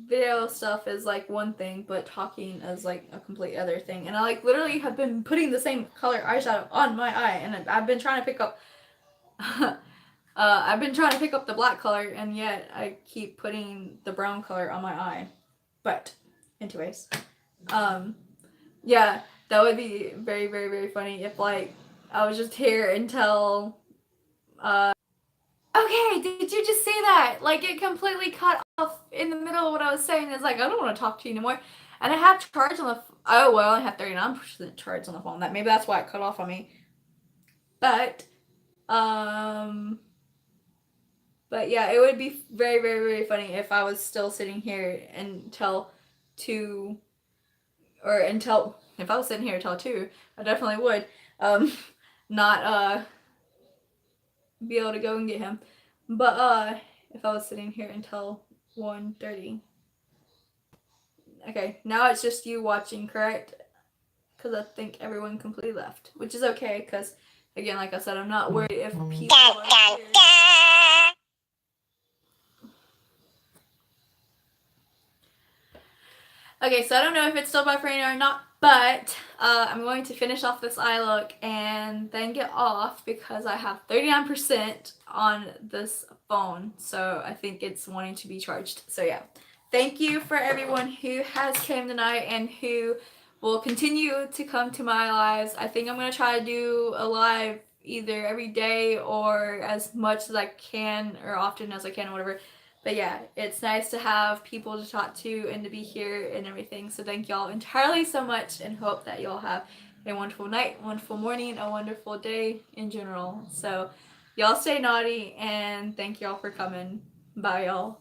video stuff is like one thing, but talking is like a complete other thing. And I like literally have been putting the same color eyeshadow on my eye, and I've been trying to pick up the black color, and yet I keep putting the brown color on my eye. But anyways, yeah, that would be very, very, very funny if like I was just here until okay, did you just see that? Like, it completely cut off in the middle of what I was saying. It's like, I don't want to talk to you anymore. And I have charge on the, oh, well, I have 39% charge on the phone. Maybe that's why it cut off on me. But, But yeah, it would be very, very, very funny if I was still sitting here until 2, or until, if I was sitting here until 2, I definitely would, not, be able to go and get him. But, if I was sitting here until 1:30. Okay, now it's just you watching, correct? Because I think everyone completely left, which is okay, because, again, like I said, I'm not worried if people are here. Okay, so I don't know if it's still buffering or not, but I'm going to finish off this eye look and then get off because I have 39% on this phone, so I think it's wanting to be charged. So yeah, thank you for everyone who has came tonight and who will continue to come to my lives. I think I'm going to try to do a live either every day or as much as I can, or often as I can, or whatever. But yeah, it's nice to have people to talk to and to be here and everything. So thank y'all entirely so much, and hope that y'all have a wonderful night, wonderful morning, a wonderful day in general. So y'all stay naughty, and thank y'all for coming. Bye, y'all.